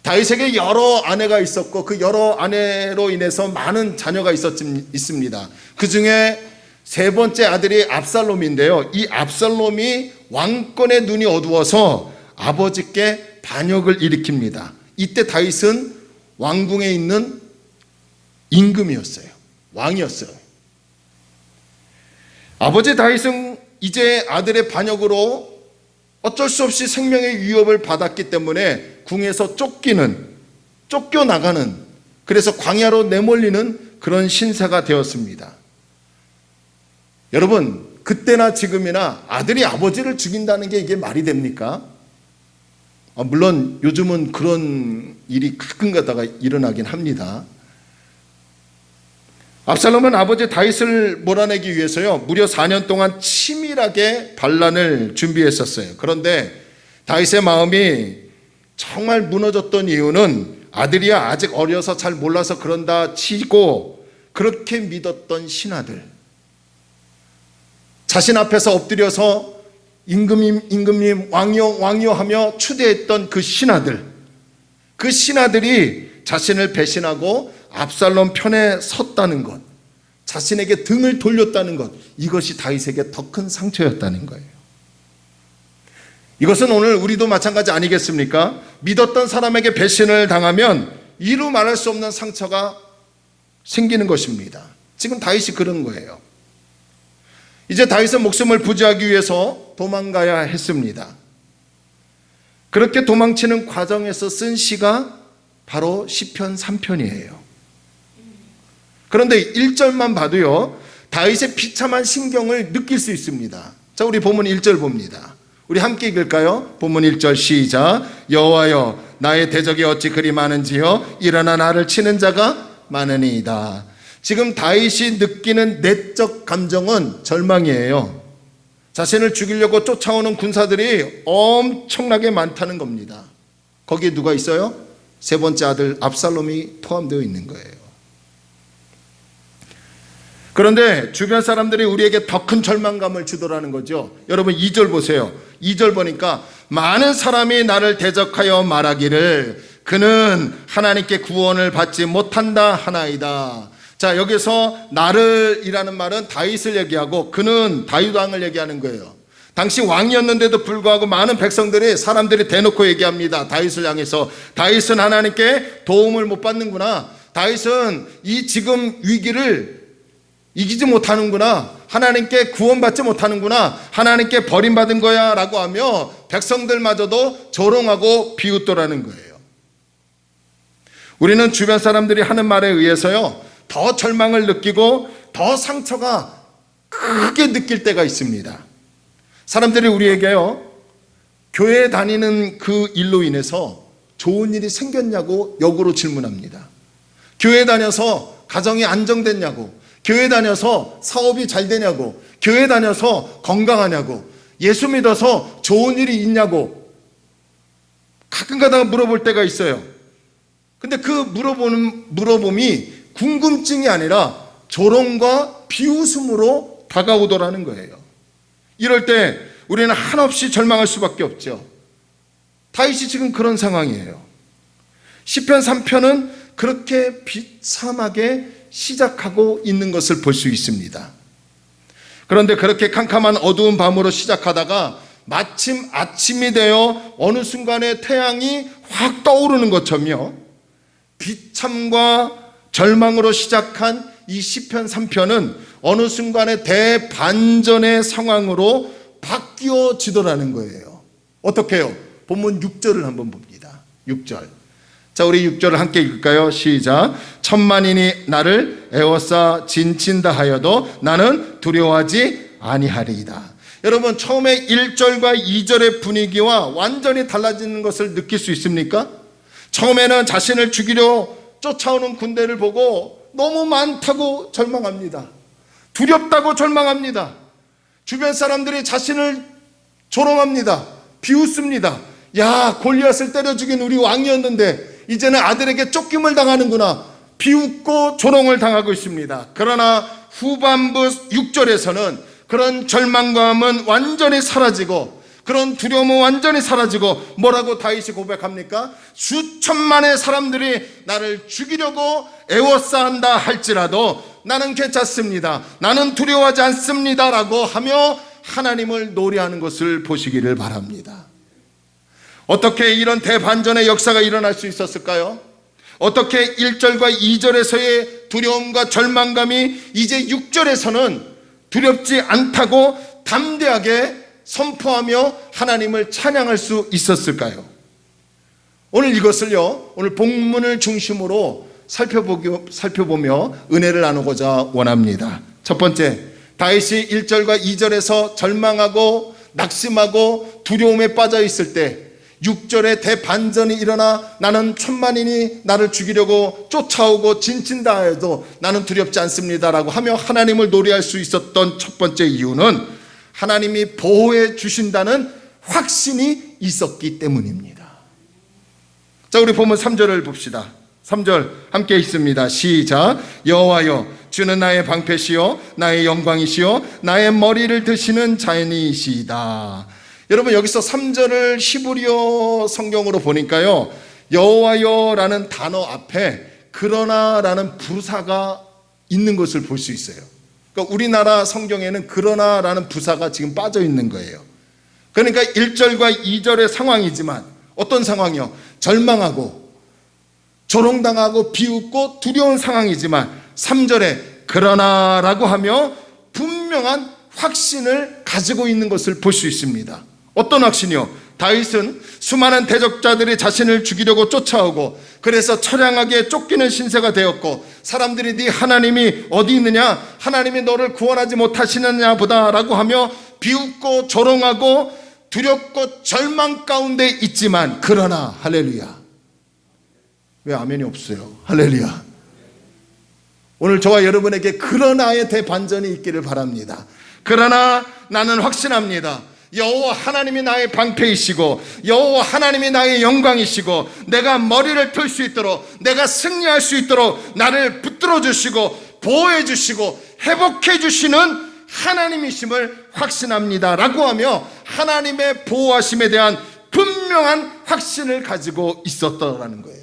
다윗에게 여러 아내가 있었고 그 여러 아내로 인해서 많은 자녀가 있습니다. 그 중에 세 번째 아들이 압살롬인데요, 이 압살롬이 왕권의 눈이 어두워서 아버지께 반역을 일으킵니다. 이때 다윗은 왕궁에 있는 임금이었어요. 왕이었어요. 아버지 다윗은 이제 아들의 반역으로 어쩔 수 없이 생명의 위협을 받았기 때문에 궁에서 쫓겨나가는, 그래서 광야로 내몰리는 그런 신세가 되었습니다. 여러분, 그때나 지금이나 아들이 아버지를 죽인다는 게 이게 말이 됩니까? 물론 요즘은 그런 일이 가끔 가다가 일어나긴 합니다. 압살롬은 아버지 다윗을 몰아내기 위해서요, 무려 4년 동안 치밀하게 반란을 준비했었어요. 그런데 다윗의 마음이 정말 무너졌던 이유는 아들이야 아직 어려서 잘 몰라서 그런다 치고, 그렇게 믿었던 신하들, 자신 앞에서 엎드려서 임금님 왕이여 하며 추대했던 그 신하들이 자신을 배신하고 압살롬 편에 섰다는 것, 자신에게 등을 돌렸다는 것, 이것이 다윗에게 더 큰 상처였다는 거예요. 이것은 오늘 우리도 마찬가지 아니겠습니까? 믿었던 사람에게 배신을 당하면 이루 말할 수 없는 상처가 생기는 것입니다. 지금 다윗이 그런 거예요. 이제 다윗은 목숨을 부지하기 위해서 도망가야 했습니다. 그렇게 도망치는 과정에서 쓴 시가 바로 시편 3편이에요. 그런데 1절만 봐도요, 다윗의 비참한 심경을 느낄 수 있습니다. 자, 우리 본문 1절 봅니다. 우리 함께 읽을까요? 본문 1절 시작. 여호와여, 나의 대적이 어찌 그리 많은지요, 일어나 나를 치는 자가 많으니이다. 지금 다윗이 느끼는 내적 감정은 절망이에요. 자신을 죽이려고 쫓아오는 군사들이 엄청나게 많다는 겁니다. 거기에 누가 있어요? 세 번째 아들 압살롬이 포함되어 있는 거예요. 그런데 주변 사람들이 우리에게 더 큰 절망감을 주더라는 거죠. 여러분 2절 보세요. 2절 보니까 많은 사람이 나를 대적하여 말하기를 그는 하나님께 구원을 받지 못한다 하나이다. 자, 여기서 나를 이라는 말은 다윗을 얘기하고 그는 다윗 왕을 얘기하는 거예요. 당시 왕이었는데도 불구하고 많은 사람들이 대놓고 얘기합니다. 다윗을 향해서 다윗은 하나님께 도움을 못 받는구나, 다윗은 이 지금 위기를 이기지 못하는구나, 하나님께 구원받지 못하는구나, 하나님께 버림받은 거야 라고 하며 백성들마저도 조롱하고 비웃더라는 거예요. 우리는 주변 사람들이 하는 말에 의해서요, 더 절망을 느끼고 더 상처가 크게 느낄 때가 있습니다. 사람들이 우리에게요, 교회 다니는 그 일로 인해서 좋은 일이 생겼냐고 역으로 질문합니다. 교회 다녀서 가정이 안정됐냐고, 교회 다녀서 사업이 잘 되냐고, 교회 다녀서 건강하냐고, 예수 믿어서 좋은 일이 있냐고 가끔 가다가 물어볼 때가 있어요. 근데 그 물어봄이 궁금증이 아니라 조롱과 비웃음으로 다가오더라는 거예요. 이럴 때 우리는 한없이 절망할 수밖에 없죠. 다윗이 지금 그런 상황이에요. 시편 3편은 그렇게 비참하게 시작하고 있는 것을 볼 수 있습니다. 그런데 그렇게 캄캄한 어두운 밤으로 시작하다가 마침 아침이 되어 어느 순간에 태양이 확 떠오르는 것처럼요, 비참과 절망으로 시작한 이 시편 3편은 어느 순간에 대반전의 상황으로 바뀌어지더라는 거예요. 어떻게 해요? 본문 6절을 한번 봅니다. 6절. 자, 우리 6절을 함께 읽을까요? 시작. 천만인이 나를 에워싸 진친다 하여도 나는 두려워하지 아니하리이다. 여러분, 처음에 1절과 2절의 분위기와 완전히 달라지는 것을 느낄 수 있습니까? 처음에는 자신을 죽이려 쫓아오는 군대를 보고 너무 많다고 절망합니다. 두렵다고 절망합니다. 주변 사람들이 자신을 조롱합니다. 비웃습니다. 야, 골리앗을 때려 죽인 우리 왕이었는데 이제는 아들에게 쫓김을 당하는구나. 비웃고 조롱을 당하고 있습니다. 그러나 후반부 6절에서는 그런 절망감은 완전히 사라지고 그런 두려움은 완전히 사라지고 뭐라고 다윗이 고백합니까? 수천만의 사람들이 나를 죽이려고 애워싸한다 할지라도 나는 괜찮습니다. 나는 두려워하지 않습니다 라고 하며 하나님을 노래하는 것을 보시기를 바랍니다. 어떻게 이런 대반전의 역사가 일어날 수 있었을까요? 어떻게 1절과 2절에서의 두려움과 절망감이 이제 6절에서는 두렵지 않다고 담대하게 선포하며 하나님을 찬양할 수 있었을까요? 오늘 이것을요, 오늘 본문을 중심으로 살펴보며 은혜를 나누고자 원합니다. 첫 번째, 다윗이 1절과 2절에서 절망하고 낙심하고 두려움에 빠져 있을 때 6절에 대반전이 일어나 나는 천만인이 나를 죽이려고 쫓아오고 진친다 해도 나는 두렵지 않습니다라고 하며 하나님을 노래할 수 있었던 첫 번째 이유는 하나님이 보호해 주신다는 확신이 있었기 때문입니다. 자, 우리 본문 3절을 봅시다. 3절 함께 읽습니다. 시작. 여호와여, 주는 나의 방패시요 나의 영광이시요 나의 머리를 드시는 자연이시다. 여러분, 여기서 3절을 히브리어 성경으로 보니까요, 여호와여라는 단어 앞에 그러나라는 부사가 있는 것을 볼 수 있어요. 그러니까 우리나라 성경에는 그러나라는 부사가 지금 빠져 있는 거예요. 그러니까 1절과 2절의 상황이지만 어떤 상황이요? 절망하고 조롱당하고 비웃고 두려운 상황이지만 3절에 그러나라고 하며 분명한 확신을 가지고 있는 것을 볼 수 있습니다. 어떤 확신이요? 다윗은 수많은 대적자들이 자신을 죽이려고 쫓아오고 그래서 처량하게 쫓기는 신세가 되었고 사람들이 네 하나님이 어디 있느냐, 하나님이 너를 구원하지 못하시느냐 보다 라고 하며 비웃고 조롱하고 두렵고 절망 가운데 있지만 그러나, 할렐루야. 왜 아멘이 없어요? 할렐루야. 오늘 저와 여러분에게 그러나의 대반전이 있기를 바랍니다. 그러나 나는 확신합니다. 여호와 하나님이 나의 방패이시고 여호와 하나님이 나의 영광이시고 내가 머리를 들 수 있도록 내가 승리할 수 있도록 나를 붙들어 주시고 보호해 주시고 회복해 주시는 하나님이심을 확신합니다 라고 하며 하나님의 보호하심에 대한 분명한 확신을 가지고 있었다라는 거예요.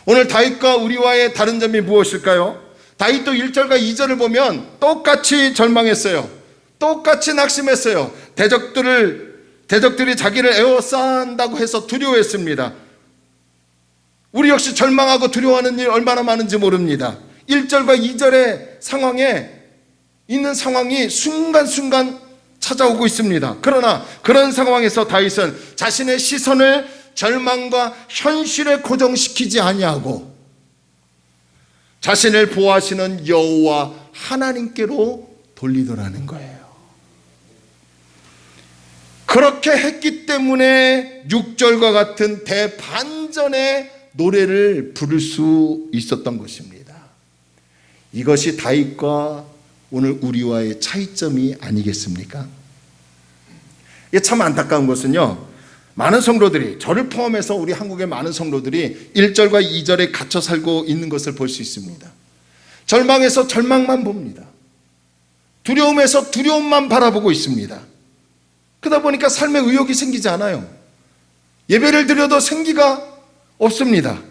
오늘 다윗과 우리와의 다른 점이 무엇일까요? 다윗도 1절과 2절을 보면 똑같이 절망했어요. 똑같이 낙심했어요. 대적들이 자기를 에워싼다고 해서 두려워했습니다. 우리 역시 절망하고 두려워하는 일 얼마나 많은지 모릅니다. 1절과 2절의 상황에 있는 상황이 순간순간 찾아오고 있습니다. 그러나 그런 상황에서 다윗은 자신의 시선을 절망과 현실에 고정시키지 아니하고 자신을 보호하시는 여호와 하나님께로 돌리더라는 거예요. 그렇게 했기 때문에 6절과 같은 대반전의 노래를 부를 수 있었던 것입니다. 이것이 다윗과 오늘 우리와의 차이점이 아니겠습니까? 이게 참 안타까운 것은요, 많은 성도들이, 저를 포함해서 우리 한국의 많은 성도들이 1절과 2절에 갇혀 살고 있는 것을 볼 수 있습니다. 절망에서 절망만 봅니다. 두려움에서 두려움만 바라보고 있습니다. 그러다 보니까 삶에 의욕이 생기지 않아요. 예배를 드려도 생기가 없습니다.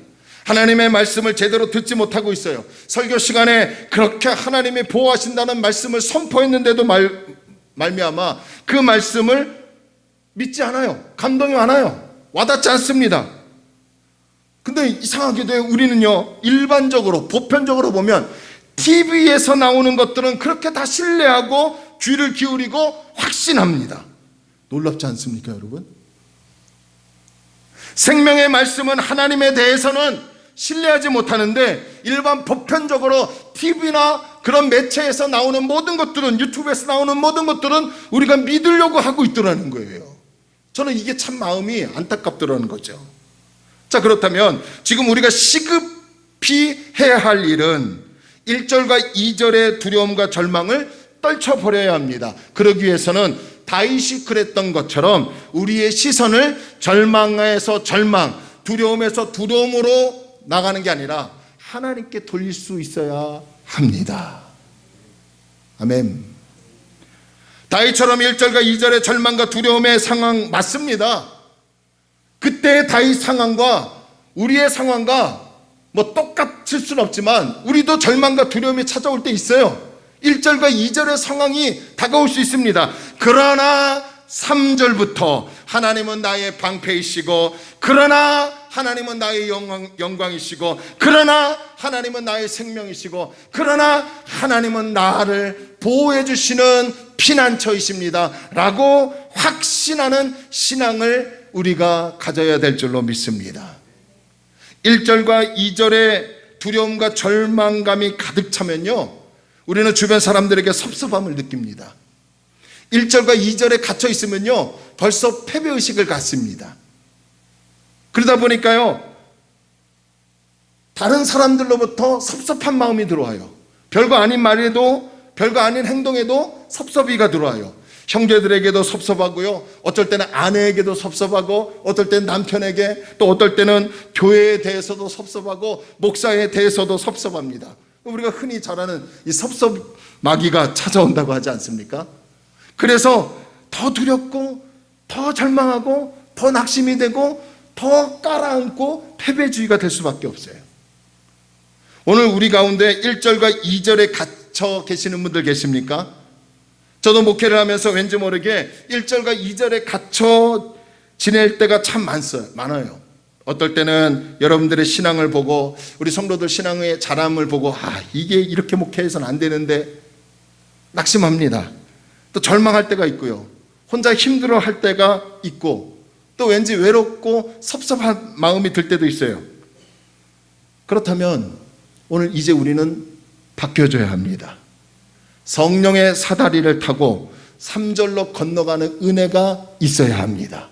하나님의 말씀을 제대로 듣지 못하고 있어요. 설교 시간에 그렇게 하나님이 보호하신다는 말씀을 선포했는데도 말미암아 그 말씀을 믿지 않아요. 감동이 안 와요. 와닿지 않습니다. 근데 이상하게도 우리는요, 일반적으로 보편적으로 보면 TV에서 나오는 것들은 그렇게 다 신뢰하고 귀를 기울이고 확신합니다. 놀랍지 않습니까, 여러분? 생명의 말씀은 하나님에 대해서는 신뢰하지 못하는데 일반 보편적으로 TV나 그런 매체에서 나오는 모든 것들은, 유튜브에서 나오는 모든 것들은 우리가 믿으려고 하고 있더라는 거예요. 저는 이게 참 마음이 안타깝더라는 거죠. 자, 그렇다면 지금 우리가 시급히 해야 할 일은 1절과 2절의 두려움과 절망을 떨쳐버려야 합니다. 그러기 위해서는 다윗이 그랬던 것처럼 우리의 시선을 절망에서 절망, 두려움에서 두려움으로 나가는 게 아니라 하나님께 돌릴 수 있어야 합니다. 아멘. 다윗처럼 1절과 2절의 절망과 두려움의 상황 맞습니다. 그때의 다윗 상황과 우리의 상황과 뭐 똑같을 수는 없지만 우리도 절망과 두려움이 찾아올 때 있어요. 1절과 2절의 상황이 다가올 수 있습니다. 그러나 3절부터 하나님은 나의 방패이시고, 그러나 하나님은 나의 영광이시고, 그러나 하나님은 나의 생명이시고, 그러나 하나님은 나를 보호해 주시는 피난처이십니다 라고 확신하는 신앙을 우리가 가져야 될 줄로 믿습니다. 1절과 2절의 두려움과 절망감이 가득 차면요, 우리는 주변 사람들에게 섭섭함을 느낍니다. 1절과 2절에 갇혀 있으면요, 벌써 패배의식을 갖습니다. 그러다 보니까요, 다른 사람들로부터 섭섭한 마음이 들어와요. 별거 아닌 말에도, 별거 아닌 행동에도 섭섭이가 들어와요. 형제들에게도 섭섭하고요, 어떨 때는 아내에게도 섭섭하고, 어떨 때는 남편에게, 또 어떨 때는 교회에 대해서도 섭섭하고, 목사에 대해서도 섭섭합니다. 우리가 흔히 잘 아는 이 섭섭 마귀가 찾아온다고 하지 않습니까? 그래서 더 두렵고, 더 절망하고, 더 낙심이 되고, 더 깔아앉고 패배주의가 될 수밖에 없어요. 오늘 우리 가운데 1절과 2절에 갇혀 계시는 분들 계십니까? 저도 목회를 하면서 왠지 모르게 1절과 2절에 갇혀 지낼 때가 참 많아요. 어떨 때는 여러분들의 신앙을 보고, 우리 성도들 신앙의 자람을 보고, 이게 이렇게 목회해서는 안 되는데 낙심합니다. 또 절망할 때가 있고요, 혼자 힘들어할 때가 있고, 또 왠지 외롭고 섭섭한 마음이 들 때도 있어요. 그렇다면 오늘 이제 우리는 바뀌어줘야 합니다. 성령의 사다리를 타고 3절로 건너가는 은혜가 있어야 합니다.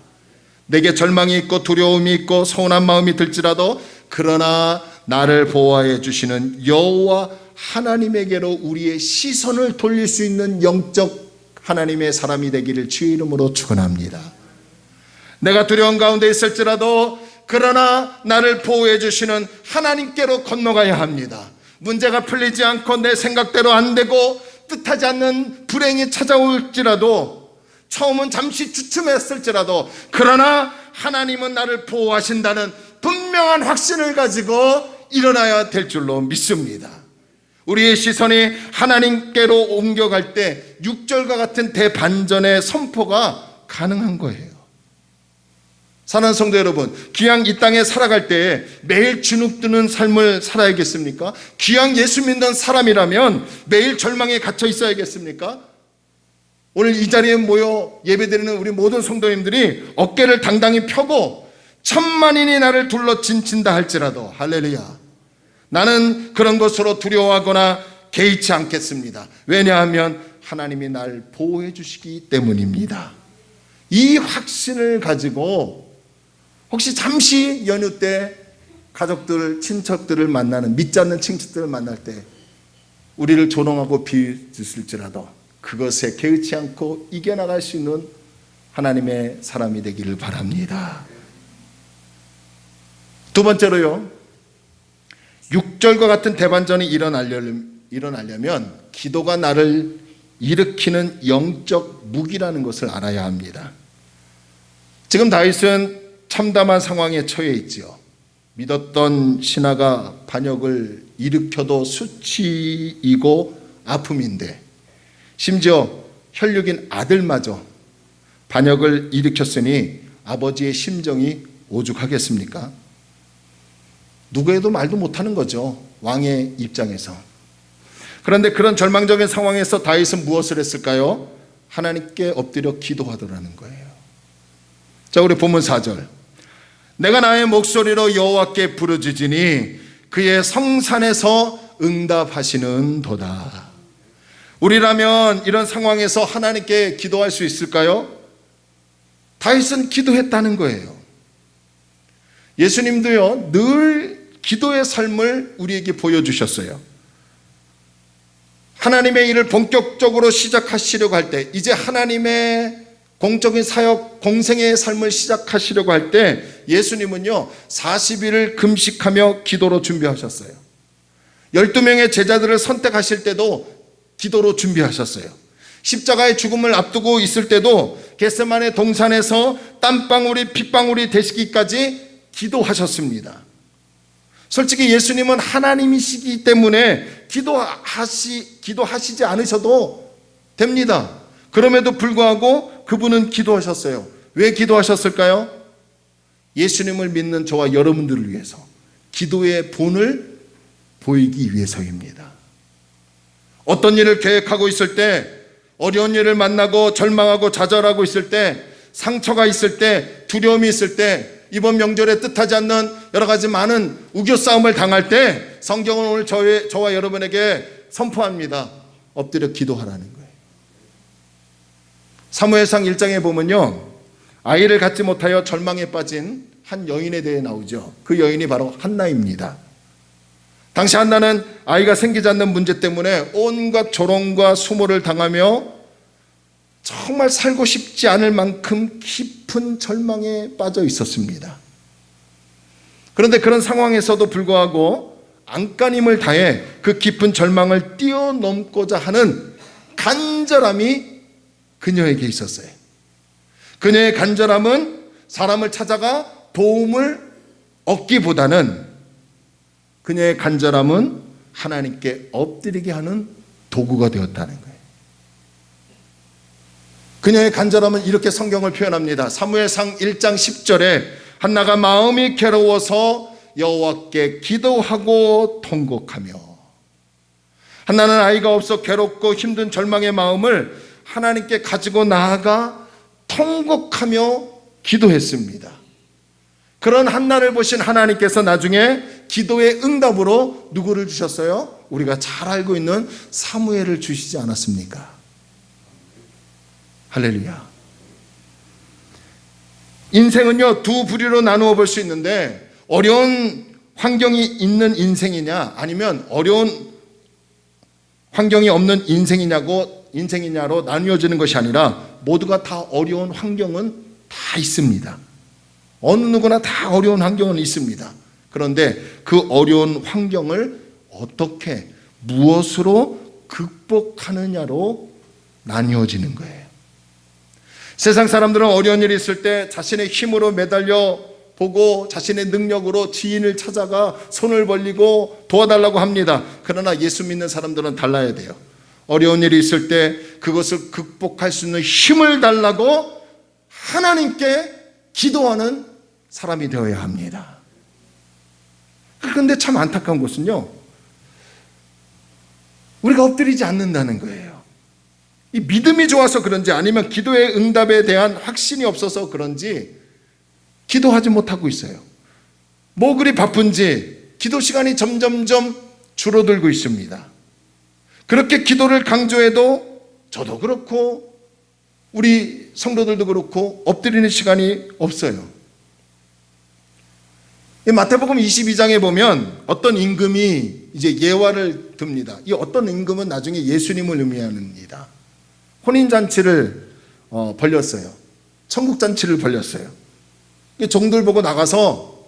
내게 절망이 있고 두려움이 있고 서운한 마음이 들지라도, 그러나 나를 보호해 주시는 여호와 하나님에게로 우리의 시선을 돌릴 수 있는 영적 하나님의 사람이 되기를 주의 이름으로 축원합니다. 내가 두려움 가운데 있을지라도 그러나 나를 보호해 주시는 하나님께로 건너가야 합니다. 문제가 풀리지 않고 내 생각대로 안 되고 뜻하지 않는 불행이 찾아올지라도, 처음은 잠시 주춤했을지라도, 그러나 하나님은 나를 보호하신다는 분명한 확신을 가지고 일어나야 될 줄로 믿습니다. 우리의 시선이 하나님께로 옮겨갈 때 6절과 같은 대반전의 선포가 가능한 거예요. 사랑하는 성도 여러분, 귀양 이 땅에 살아갈 때 매일 주눅드는 삶을 살아야겠습니까? 귀양 예수 믿는 사람이라면 매일 절망에 갇혀 있어야겠습니까? 오늘 이 자리에 모여 예배드리는 우리 모든 성도님들이 어깨를 당당히 펴고 천만인이 나를 둘러 진친다 할지라도, 할렐루야, 나는 그런 것으로 두려워하거나 개의치 않겠습니다. 왜냐하면 하나님이 날 보호해 주시기 때문입니다. 이 확신을 가지고 혹시 잠시 연휴 때 가족들, 친척들을 만나는, 믿지 않는 친척들을 만날 때 우리를 조롱하고 비웃을지라도 그것에 개의치 않고 이겨나갈 수 있는 하나님의 사람이 되기를 바랍니다. 두 번째로요, 6절과 같은 대반전이 일어나려면 기도가 나를 일으키는 영적 무기라는 것을 알아야 합니다. 지금 다윗은 참담한 상황에 처해 있지요. 믿었던 신하가 반역을 일으켜도 수치이고 아픔인데, 심지어 혈육인 아들마저 반역을 일으켰으니 아버지의 심정이 오죽하겠습니까? 누구에도 말도 못하는 거죠, 왕의 입장에서. 그런데 그런 절망적인 상황에서 다윗은 무엇을 했을까요? 하나님께 엎드려 기도하더라는 거예요. 자, 우리 본문 4절. 내가 나의 목소리로 여호와께 부르짖으니 그의 성산에서 응답하시는도다. 우리라면 이런 상황에서 하나님께 기도할 수 있을까요? 다윗은 기도했다는 거예요. 예수님도요, 늘 기도의 삶을 우리에게 보여주셨어요. 하나님의 일을 본격적으로 시작하시려고 할 때, 이제 하나님의 공적인 사역, 공생의 삶을 시작하시려고 할 때 예수님은요 40일을 금식하며 기도로 준비하셨어요. 12명의 제자들을 선택하실 때도 기도로 준비하셨어요. 십자가의 죽음을 앞두고 있을 때도 겟세마네 동산에서 땀방울이 핏방울이 되시기까지 기도하셨습니다. 솔직히 예수님은 하나님이시기 때문에 기도하시지 않으셔도 됩니다. 그럼에도 불구하고 그분은 기도하셨어요. 왜 기도하셨을까요? 예수님을 믿는 저와 여러분들을 위해서, 기도의 본을 보이기 위해서입니다. 어떤 일을 계획하고 있을 때, 어려운 일을 만나고 절망하고 좌절하고 있을 때, 상처가 있을 때, 두려움이 있을 때, 이번 명절에 뜻하지 않는 여러 가지 많은 우겨싸움을 당할 때 성경은 오늘 저와 여러분에게 선포합니다. 엎드려 기도하라는 거예요. 사무엘상 1장에 보면요, 아이를 갖지 못하여 절망에 빠진 한 여인에 대해 나오죠. 그 여인이 바로 한나입니다. 당시 한나는 아이가 생기지 않는 문제 때문에 온갖 조롱과 수모를 당하며 정말 살고 싶지 않을 만큼 깊은 절망에 빠져 있었습니다. 그런데 그런 상황에서도 불구하고 안간힘을 다해 그 깊은 절망을 뛰어넘고자 하는 간절함이 그녀에게 있었어요. 그녀의 간절함은 사람을 찾아가 도움을 얻기보다는 그녀의 간절함은 하나님께 엎드리게 하는 도구가 되었다는 거예요. 그녀의 간절함은 이렇게 성경을 표현합니다. 사무엘상 1장 10절에 한나가 마음이 괴로워서 여호와께 기도하고 통곡하며, 한나는 아이가 없어 괴롭고 힘든 절망의 마음을 하나님께 가지고 나아가 통곡하며 기도했습니다. 그런 한나를 보신 하나님께서 나중에 기도의 응답으로 누구를 주셨어요? 우리가 잘 알고 있는 사무엘을 주시지 않았습니까? 할렐루야. 인생은요 두 부류로 나누어 볼 수 있는데, 어려운 환경이 있는 인생이냐 아니면 어려운 환경이 없는 인생이냐로 나뉘어지는 것이 아니라 모두가 다 어려운 환경은 다 있습니다. 어느 누구나 다 어려운 환경은 있습니다. 그런데 그 어려운 환경을 어떻게 무엇으로 극복하느냐로 나뉘어지는 거예요. 세상 사람들은 어려운 일이 있을 때 자신의 힘으로 매달려 보고 자신의 능력으로 지인을 찾아가 손을 벌리고 도와달라고 합니다. 그러나 예수 믿는 사람들은 달라야 돼요. 어려운 일이 있을 때 그것을 극복할 수 있는 힘을 달라고 하나님께 기도하는 사람이 되어야 합니다. 그런데 참 안타까운 것은요, 우리가 엎드리지 않는다는 거예요. 이 믿음이 좋아서 그런지 아니면 기도의 응답에 대한 확신이 없어서 그런지 기도하지 못하고 있어요. 뭐 그리 바쁜지 기도 시간이 점점점 줄어들고 있습니다. 그렇게 기도를 강조해도 저도 그렇고 우리 성도들도 그렇고 엎드리는 시간이 없어요. 마태복음 22장에 보면 어떤 임금이 이제 예화를 듭니다. 이 어떤 임금은 나중에 예수님을 의미합니다. 혼인잔치를 벌렸어요. 천국잔치를 벌렸어요. 종들 보고 나가서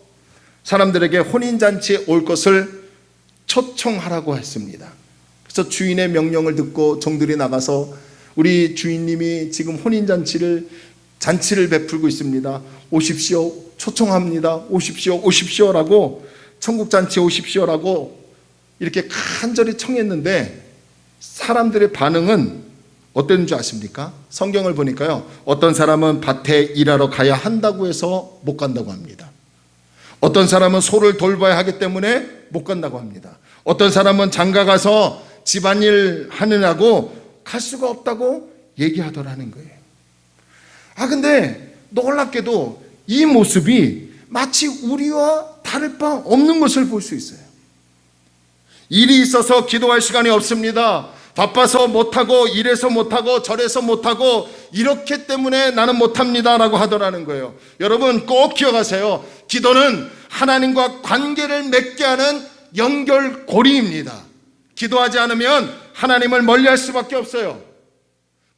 사람들에게 혼인잔치에 올 것을 초청하라고 했습니다. 그래서 주인의 명령을 듣고 종들이 나가서 우리 주인님이 지금 잔치를 베풀고 있습니다. 오십시오. 초청합니다. 오십시오라고, 천국잔치 오십시오라고 이렇게 간절히 청했는데 사람들의 반응은 어땠는 줄 아십니까? 성경을 보니까요, 어떤 사람은 밭에 일하러 가야 한다고 해서 못 간다고 합니다. 어떤 사람은 소를 돌봐야 하기 때문에 못 간다고 합니다. 어떤 사람은 장가 가서 집안일 하느라고 갈 수가 없다고 얘기하더라는 거예요. 근데 놀랍게도 이 모습이 마치 우리와 다를 바 없는 것을 볼 수 있어요. 일이 있어서 기도할 시간이 없습니다. 바빠서 못하고 이래서 못하고 저래서 못하고 이렇기 때문에 나는 못합니다 라고 하더라는 거예요. 여러분 꼭 기억하세요. 기도는 하나님과 관계를 맺게 하는 연결고리입니다. 기도하지 않으면 하나님을 멀리할 수밖에 없어요.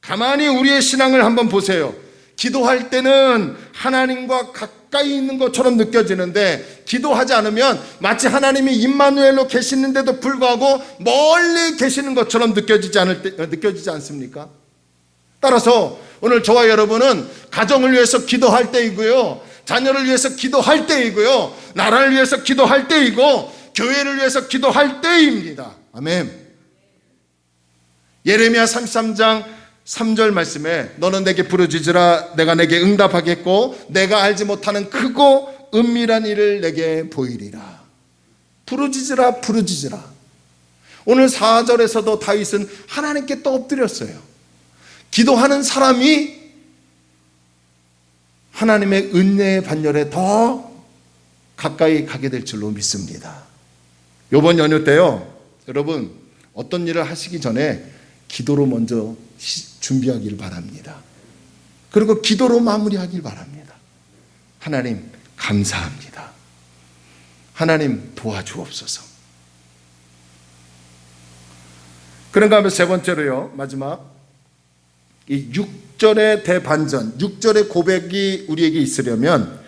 가만히 우리의 신앙을 한번 보세요. 기도할 때는 하나님과 가까이 있는 것처럼 느껴지는데 기도하지 않으면 마치 하나님이 임마누엘로 계시는데도 불구하고 멀리 계시는 것처럼 느껴지지 않습니까? 따라서 오늘 저와 여러분은 가정을 위해서 기도할 때이고요, 자녀를 위해서 기도할 때이고요, 나라를 위해서 기도할 때이고 교회를 위해서 기도할 때입니다. 아멘. 예레미야 33장 3절 말씀에 너는 내게 부르짖으라 내가 내게 응답하겠고 내가 알지 못하는 크고 은밀한 일을 내게 보이리라. 부르짖으라 부르짖으라. 오늘 4절에서도 다윗은 하나님께 또 엎드렸어요. 기도하는 사람이 하나님의 은혜의 반열에 더 가까이 가게 될 줄로 믿습니다. 이번 연휴 때요, 여러분 어떤 일을 하시기 전에 기도로 먼저 준비하길 바랍니다. 그리고 기도로 마무리하길 바랍니다. 하나님 감사합니다. 하나님 도와주옵소서. 그런가 하면 세 번째로요, 마지막 이 6절의 대반전, 6절의 고백이 우리에게 있으려면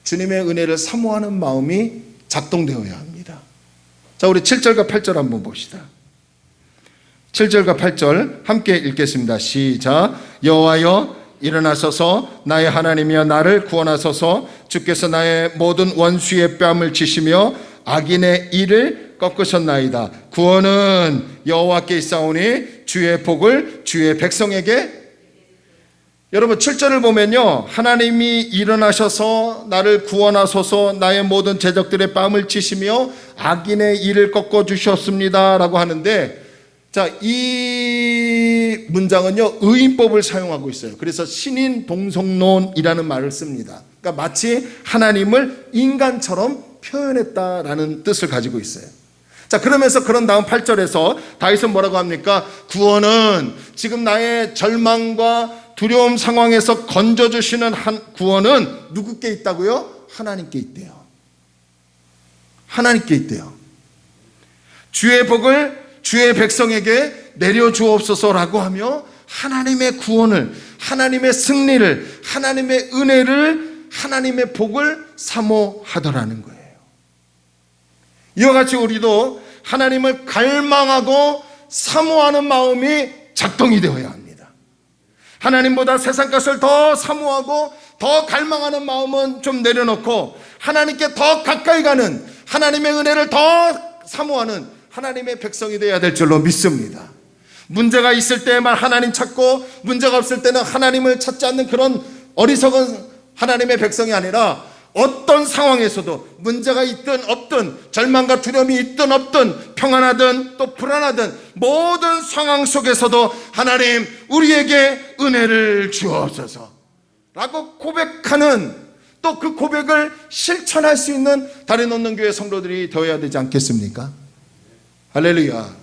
주님의 은혜를 사모하는 마음이 작동되어야 합니다. 자, 우리 7절과 8절 한번 봅시다. 7절과 8절 함께 읽겠습니다. 시작. 여호와여 일어나소서 나의 하나님이여 나를 구원하소서. 주께서 나의 모든 원수의 뺨을 치시며 악인의 이를 꺾으셨나이다. 구원은 여호와께 있사오니 주의 복을 주의 백성에게. 여러분 7절을 보면요, 하나님이 일어나셔서 나를 구원하소서 나의 모든 제적들의 뺨을 치시며 악인의 이를 꺾어주셨습니다 라고 하는데, 자, 이 문장은요 의인법을 사용하고 있어요. 그래서 신인 동성론이라는 말을 씁니다. 그러니까 마치 하나님을 인간처럼 표현했다라는 뜻을 가지고 있어요. 자, 그러면서 그런 다음 8절에서 다윗은 뭐라고 합니까? 구원은 지금 나의 절망과 두려움 상황에서 건져주시는 구원은 누구께 있다고요? 하나님께 있대요. 하나님께 있대요. 주의 복을 주의 백성에게 내려주옵소서라고 하며 하나님의 구원을, 하나님의 승리를, 하나님의 은혜를, 하나님의 복을 사모하더라는 거예요. 이와 같이 우리도 하나님을 갈망하고 사모하는 마음이 작동이 되어야 합니다. 하나님보다 세상 것을 더 사모하고 더 갈망하는 마음은 좀 내려놓고 하나님께 더 가까이 가는, 하나님의 은혜를 더 사모하는 하나님의 백성이 되어야 될 줄로 믿습니다. 문제가 있을 때만 하나님 찾고 문제가 없을 때는 하나님을 찾지 않는 그런 어리석은 하나님의 백성이 아니라 어떤 상황에서도 문제가 있든 없든 절망과 두려움이 있든 없든 평안하든 또 불안하든 모든 상황 속에서도 하나님 우리에게 은혜를 주옵소서 라고 고백하는, 또 그 고백을 실천할 수 있는 다른 없는 교회 성도들이 되어야 되지 않겠습니까? 할렐루야.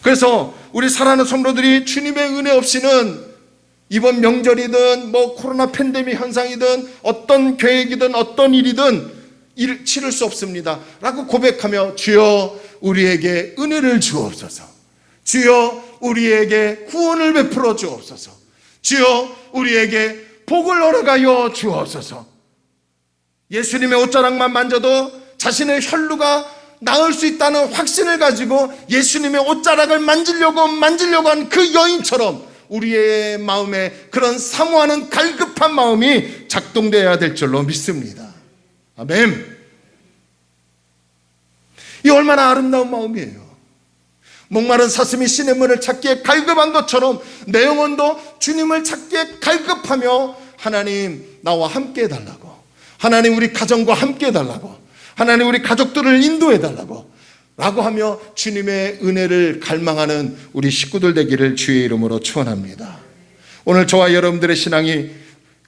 그래서 우리 사랑하는 성도들이 주님의 은혜 없이는 이번 명절이든 뭐 코로나 팬데믹 현상이든 어떤 계획이든 어떤 일이든 치를 수 없습니다 라고 고백하며 주여 우리에게 은혜를 주옵소서, 주여 우리에게 구원을 베풀어 주옵소서, 주여 우리에게 복을 허락하여 주옵소서. 예수님의 옷자락만 만져도 자신의 혈루가 나을 수 있다는 확신을 가지고 예수님의 옷자락을 만지려고 한 그 여인처럼 우리의 마음에 그런 사모하는 갈급한 마음이 작동되어야 될 줄로 믿습니다. 아멘. 이 얼마나 아름다운 마음이에요. 목마른 사슴이 시냇물을 찾기에 갈급한 것처럼 내 영혼도 주님을 찾기에 갈급하며 하나님 나와 함께 해달라고, 하나님 우리 가정과 함께 해달라고, 하나님 우리 가족들을 인도해달라고 라고 하며 주님의 은혜를 갈망하는 우리 식구들 되기를 주의 이름으로 축원합니다. 오늘 저와 여러분들의 신앙이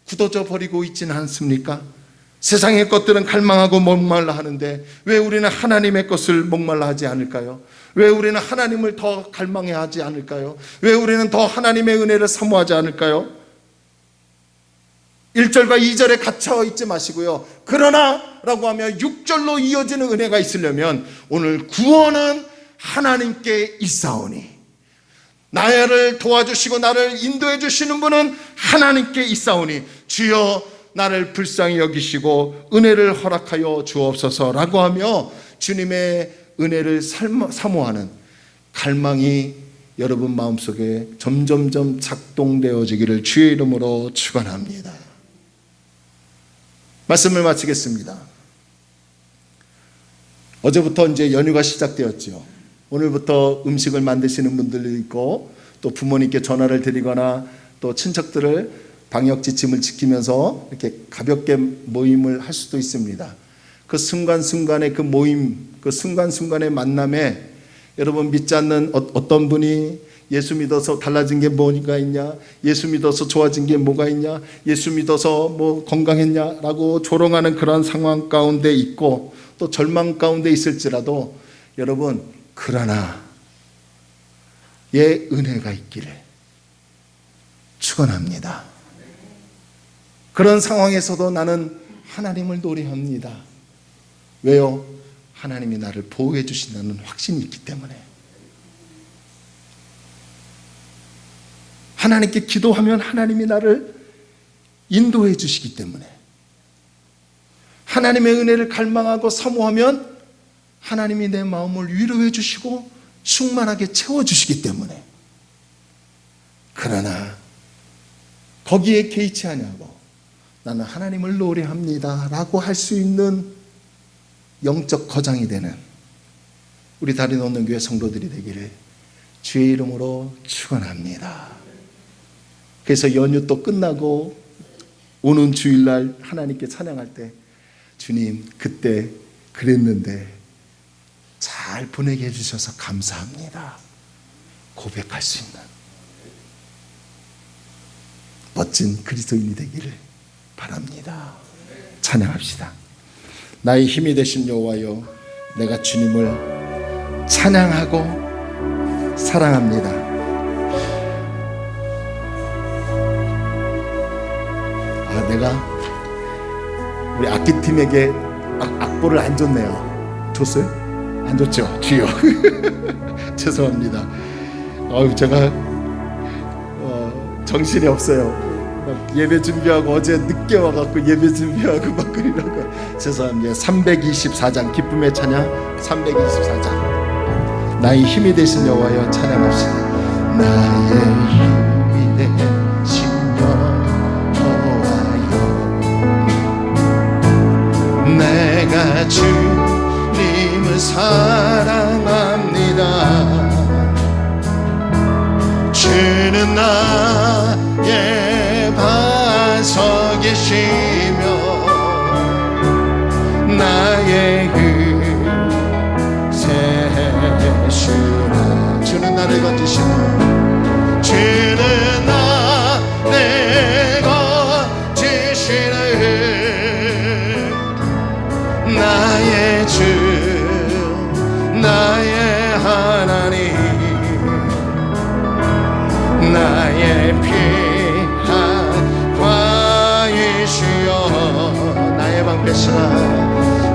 굳어져 버리고 있지는 않습니까? 세상의 것들은 갈망하고 목말라 하는데 왜 우리는 하나님의 것을 목말라 하지 않을까요? 왜 우리는 하나님을 더 갈망해 하지 않을까요? 왜 우리는 더 하나님의 은혜를 사모하지 않을까요? 1절과 2절에 갇혀 있지 마시고요. 그러나 라고 하면 6절로 이어지는 은혜가 있으려면 오늘 구원은 하나님께 있사오니, 나를 도와주시고 나를 인도해 주시는 분은 하나님께 있사오니 주여 나를 불쌍히 여기시고 은혜를 허락하여 주옵소서라고 하며 주님의 은혜를 사모하는 갈망이 여러분 마음속에 점점점 작동되어지기를 주의 이름으로 축원합니다. 말씀을 마치겠습니다. 어제부터 이제 연휴가 시작되었죠. 오늘부터 음식을 만드시는 분들도 있고 또 부모님께 전화를 드리거나 또 친척들을 방역 지침을 지키면서 이렇게 가볍게 모임을 할 수도 있습니다. 그 순간순간의 그 모임, 그 순간순간의 만남에 여러분 믿지 않는 어떤 분이 예수 믿어서 달라진 게 뭐가 있냐, 예수 믿어서 좋아진 게 뭐가 있냐, 예수 믿어서 뭐 건강했냐라고 조롱하는 그런 상황 가운데 있고 또 절망 가운데 있을지라도 여러분 그러나 예 은혜가 있기를 축원합니다. 그런 상황에서도 나는 하나님을 노래합니다. 왜요? 하나님이 나를 보호해 주신다는 확신이 있기 때문에. 하나님께 기도하면 하나님이 나를 인도해 주시기 때문에. 하나님의 은혜를 갈망하고 사모하면 하나님이 내 마음을 위로해 주시고 충만하게 채워주시기 때문에. 그러나 거기에 개의치 아니하고 나는 하나님을 노래합니다 라고 할 수 있는 영적 거장이 되는 우리 다리 놓는 교회 성도들이 되기를 주의 이름으로 축원합니다. 그래서 연휴 또 끝나고 오는 주일날 하나님께 찬양할 때 주님 그때 그랬는데 잘 보내게 해주셔서 감사합니다 고백할 수 있는 멋진 그리스도인이 되기를 바랍니다. 찬양합시다. 나의 힘이 되신 여호와여, 내가 주님을 찬양하고 사랑합니다. 내가 우리 악기팀에게 악보를 안 줬네요. 줬어요? 안 줬죠? 주여. 죄송합니다. 제가 정신이 없어요. 예배 준비하고 어제 늦게 와갖고 예배 준비하고 막 그러라고. 죄송합니다. 324장 기쁨의 찬양 324장. 나의 힘이 되신 여호와여 찬양합시다. 나의 힘이 되신 여호와여, 내가 주님을 사랑합니다. 주는 나의 반석이시며 나의 세시라. 주는 나를 건지시며 주는 나를 건지시는 나의 주 나의 하나님, 나의 피한 과이시여, 나의 방패시라.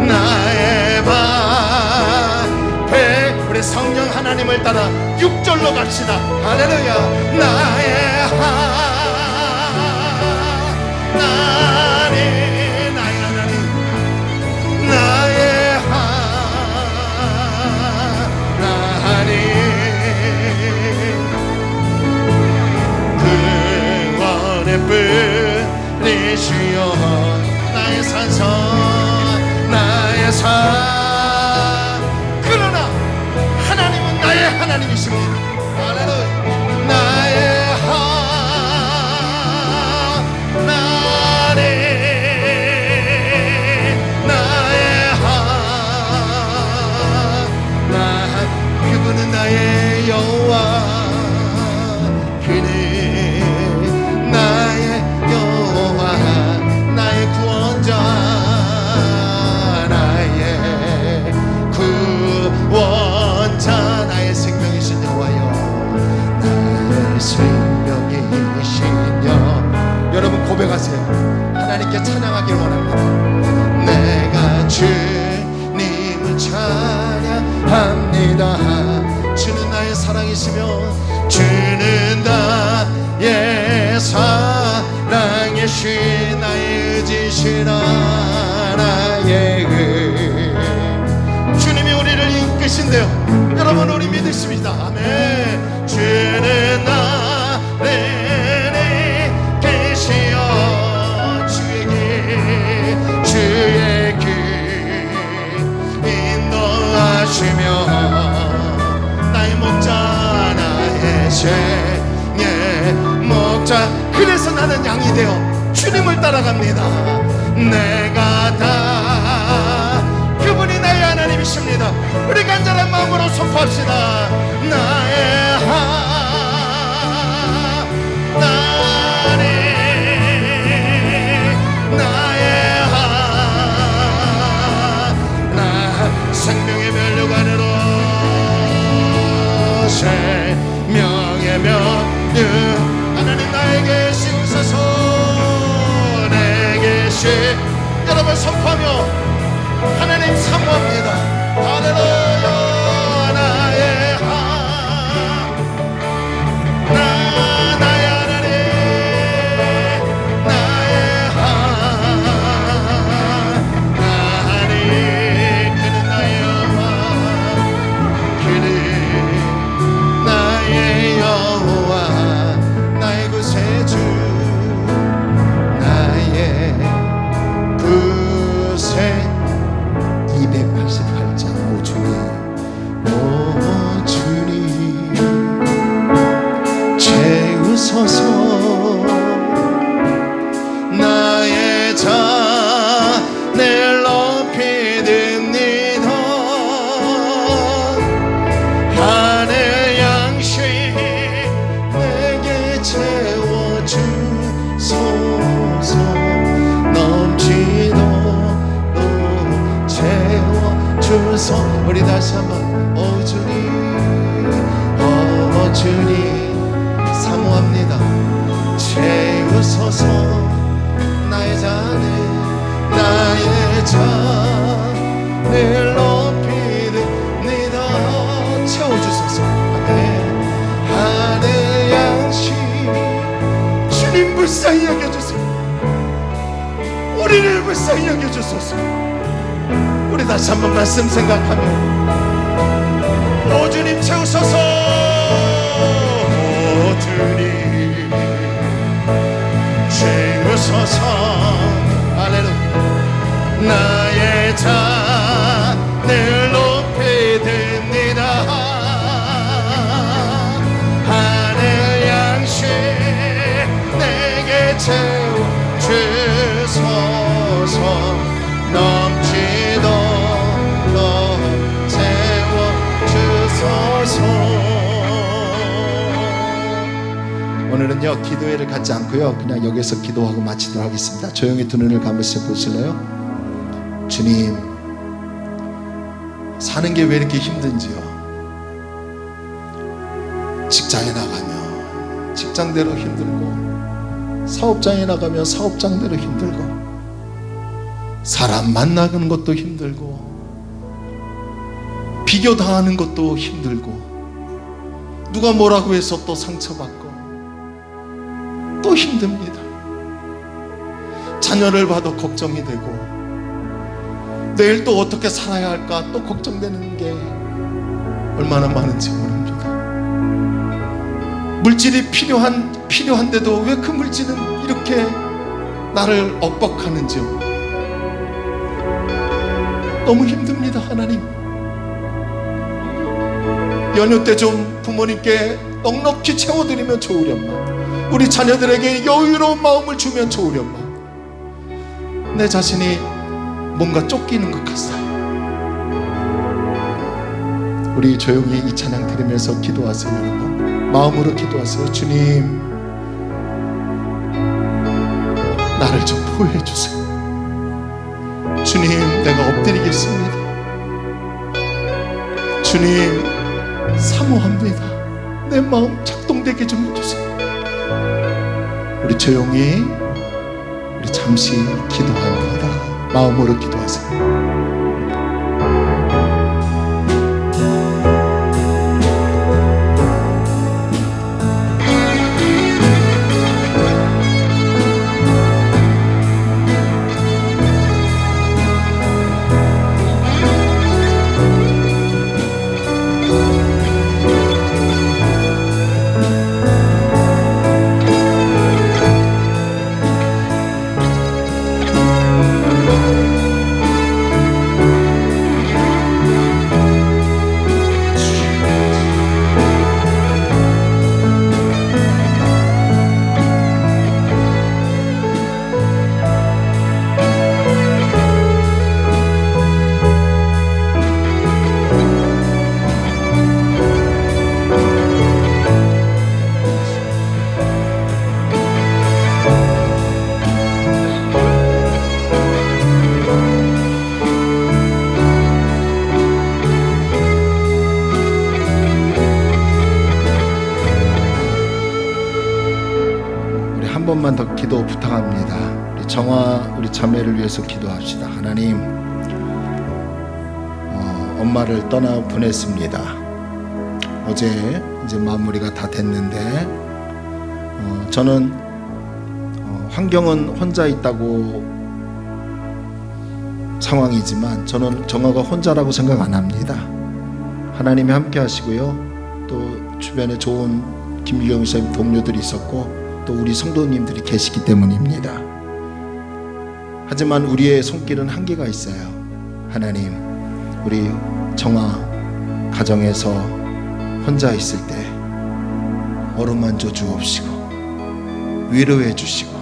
나의 방패. 우리 성령 하나님을 따라 6절로 갑시다. 할렐루야. 나의 하나님, 나의 하나님, 나의 하나님, 구원의 뿌리시여, 나의 산성, 나의 산. 그러나 하나님은 나의 하나님이십니다. 할렐루야. 나의 하나님, 나의 하나님, 그분은 나의 여호와, 그는 나의 여호와. 사랑이시며 주는 나의 사랑이시 나의 의지시라 나의 주님이 우리를 이끄신대요. 여러분 우리 믿으십니다. 아멘. 주는 나를 이끄시어 주의 길 인도하시며 나의 목자 나의 생의 목자. 그래서 나는 양이 되어 주님을 따라갑니다. 내가 다 그분이 나의 하나님이십니다. 우리 간절한 마음으로 선포합시다. 나의 하나님 나의 하나 생명의 면류관으로 생명의 면류 하나님 나에게 씌우소서 내게 씌 여러분 선포하며 하나님 사모합니다. 할렐루야. 나의 나의 하나님 나의 하나님 그는 나의 여호와 그는 나의 여호와 나의 구세주 나의 구세 288장 오 주님 오 주님 채우소서 나의 잔을 높이 듭니다. 하늘 양식 내게 채워주소서 넘치도록 채워주소. 우리 다시 한번 오 주님 오 주님 사모합니다. 채우소서 나의 잔을 높이 듭니다. 채워주소서. 아멘. 하늘 양식 주님 불쌍히 여겨주세요. 우리를 불쌍히 여겨주소서. 우리 다시 한번 말씀 생각하며 오 주님 채우소서. 오 주님 채우소서. 할렐루야. 나의 잔을 높이 듭니다. 하늘 양식 내게 채워주소서. 넘치도록 채워주소서. 오늘은요 기도회를 갖지 않고요 그냥 여기서 기도하고 마치도록 하겠습니다. 조용히 두 눈을 감으셔 보실래요? 주님 사는 게 왜 이렇게 힘든지요. 직장에 나가면 직장대로 힘들고 사업장에 나가면 사업장대로 힘들고 사람 만나는 것도 힘들고 비교당하는 것도 힘들고 누가 뭐라고 해서 또 상처받고 또 힘듭니다. 자녀를 봐도 걱정이 되고 내일 또 어떻게 살아야 할까 또 걱정되는 게 얼마나 많은지 모릅니다. 물질이 필요한데도 왜 그 물질은 이렇게 나를 억박하는지요. 너무 힘듭니다. 하나님 연휴 때 좀 부모님께 넉넉히 채워드리면 좋으련만 우리 자녀들에게 여유로운 마음을 주면 좋으련만 내 자신이 뭔가 쫓기는 것 같아요. 우리 조용히 이 찬양 들으면서 기도하세요. 여러분 마음으로 기도하세요. 주님 나를 좀 보호해 주세요. 주님 내가 엎드리겠습니다. 주님 사모합니다. 내 마음 작동되게 좀 해주세요. 우리 조용히 우리 잠시 기도합니다. 마음으로 기도하세요. 번만 더 기도 부탁합니다. 우리 정화 우리 자매를 위해서 기도합시다. 하나님, 엄마를 떠나 보냈습니다. 어제 이제 마무리가 다 됐는데 저는 환경은 혼자 있다고 상황이지만 저는 정화가 혼자라고 생각 안 합니다. 하나님이 함께 하시고요, 또 주변에 좋은 김유경 선생님 동료들이 있었고 또 우리 성도님들이 계시기 때문입니다. 하지만 우리의 손길은 한계가 있어요. 하나님, 우리 정화 가정에서 혼자 있을 때 어루만져 주옵시고 위로해 주시고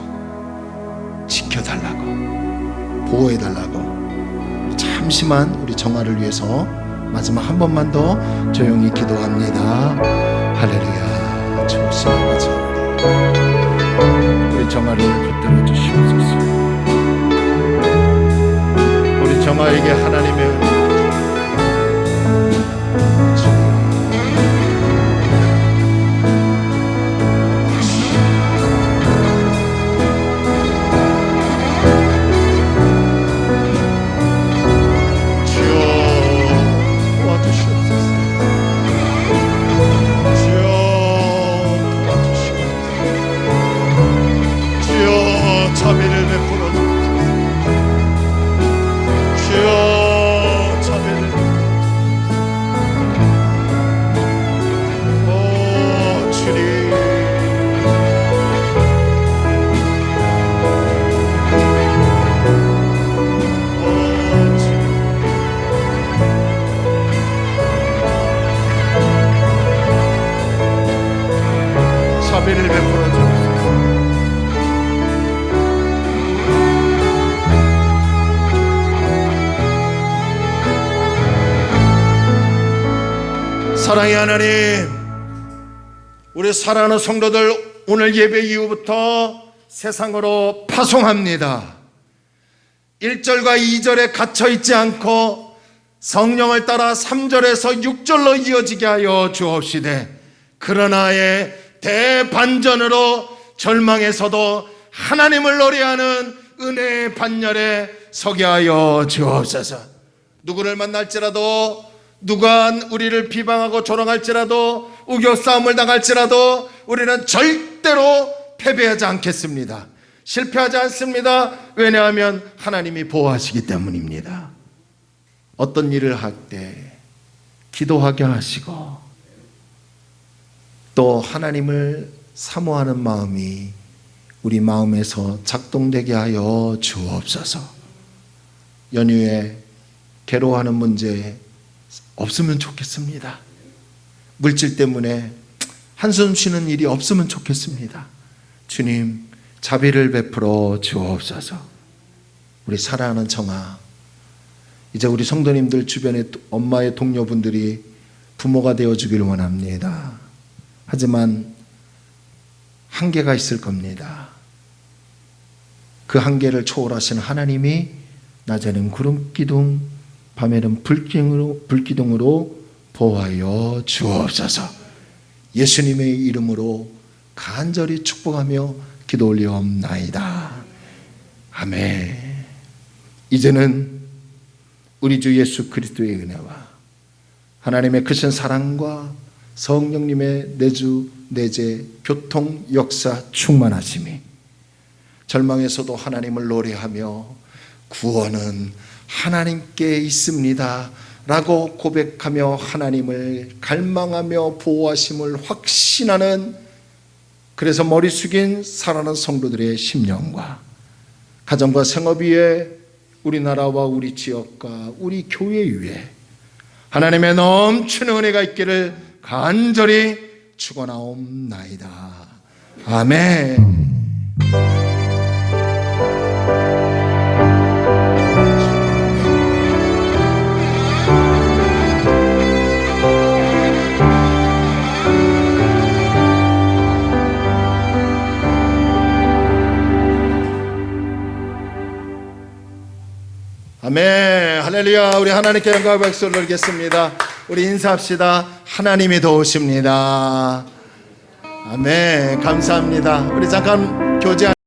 지켜달라고 보호해달라고, 잠시만 우리 정화를 위해서 마지막 한 번만 더 조용히 기도합니다. 할렐루야. 좋으신 아버지, 우리 정화를 붙들어 주시옵소서. 우리 정화에게 하나님의 은혜 자비를 베풀어 주옵소서. 주여 자비를 오 주님, 오 주님, 자비를 베풀어 주옵소서. 사랑의 하나님, 우리 사랑하는 성도들 오늘 예배 이후부터 세상으로 파송합니다. 1절과 2절에 갇혀있지 않고 성령을 따라 3절에서 6절로 이어지게 하여 주옵시되, 그러나의 대반전으로 절망에서도 하나님을 노래하는 은혜의 반열에 서게 하여 주옵소서. 누구를 만날지라도, 누가 우리를 비방하고 조롱할지라도, 우겨싸움을 당할지라도 우리는 절대로 패배하지 않겠습니다. 실패하지 않습니다. 왜냐하면 하나님이 보호하시기 때문입니다. 어떤 일을 할 때 기도하게 하시고 또 하나님을 사모하는 마음이 우리 마음에서 작동되게 하여 주옵소서. 연휴에 괴로워하는 문제 없으면 좋겠습니다. 물질 때문에 한숨 쉬는 일이 없으면 좋겠습니다. 주님, 자비를 베풀어 주옵소서. 우리 사랑하는 정아, 이제 우리 성도님들 주변에 엄마의 동료분들이 부모가 되어주길 원합니다. 하지만 한계가 있을 겁니다. 그 한계를 초월하시는 하나님이 낮에는 구름기둥, 밤에는 불기둥으로 보호하여 주옵소서. 예수님의 이름으로 간절히 축복하며 기도 올리옵나이다. 아멘. 이제는 우리 주 예수 그리스도의 은혜와 하나님의 크신 사랑과 성령님의 내주 내재 교통 역사 충만하심이, 절망에서도 하나님을 노래하며 구원은 하나님께 있습니다 라고 고백하며 하나님을 갈망하며 보호하심을 확신하는, 그래서 머리 숙인 사랑하는 성도들의 심령과 가정과 생업 위에, 우리나라와 우리 지역과 우리 교회 위에 하나님의 넘치는 은혜가 있기를 간절히 축원하옵나이다. 아멘. 아멘. 할렐루야. 우리 하나님께 영광과 박수를 드리겠습니다. 우리 인사합시다. 하나님이 도우십니다. 아멘. 감사합니다. 우리 잠깐 교제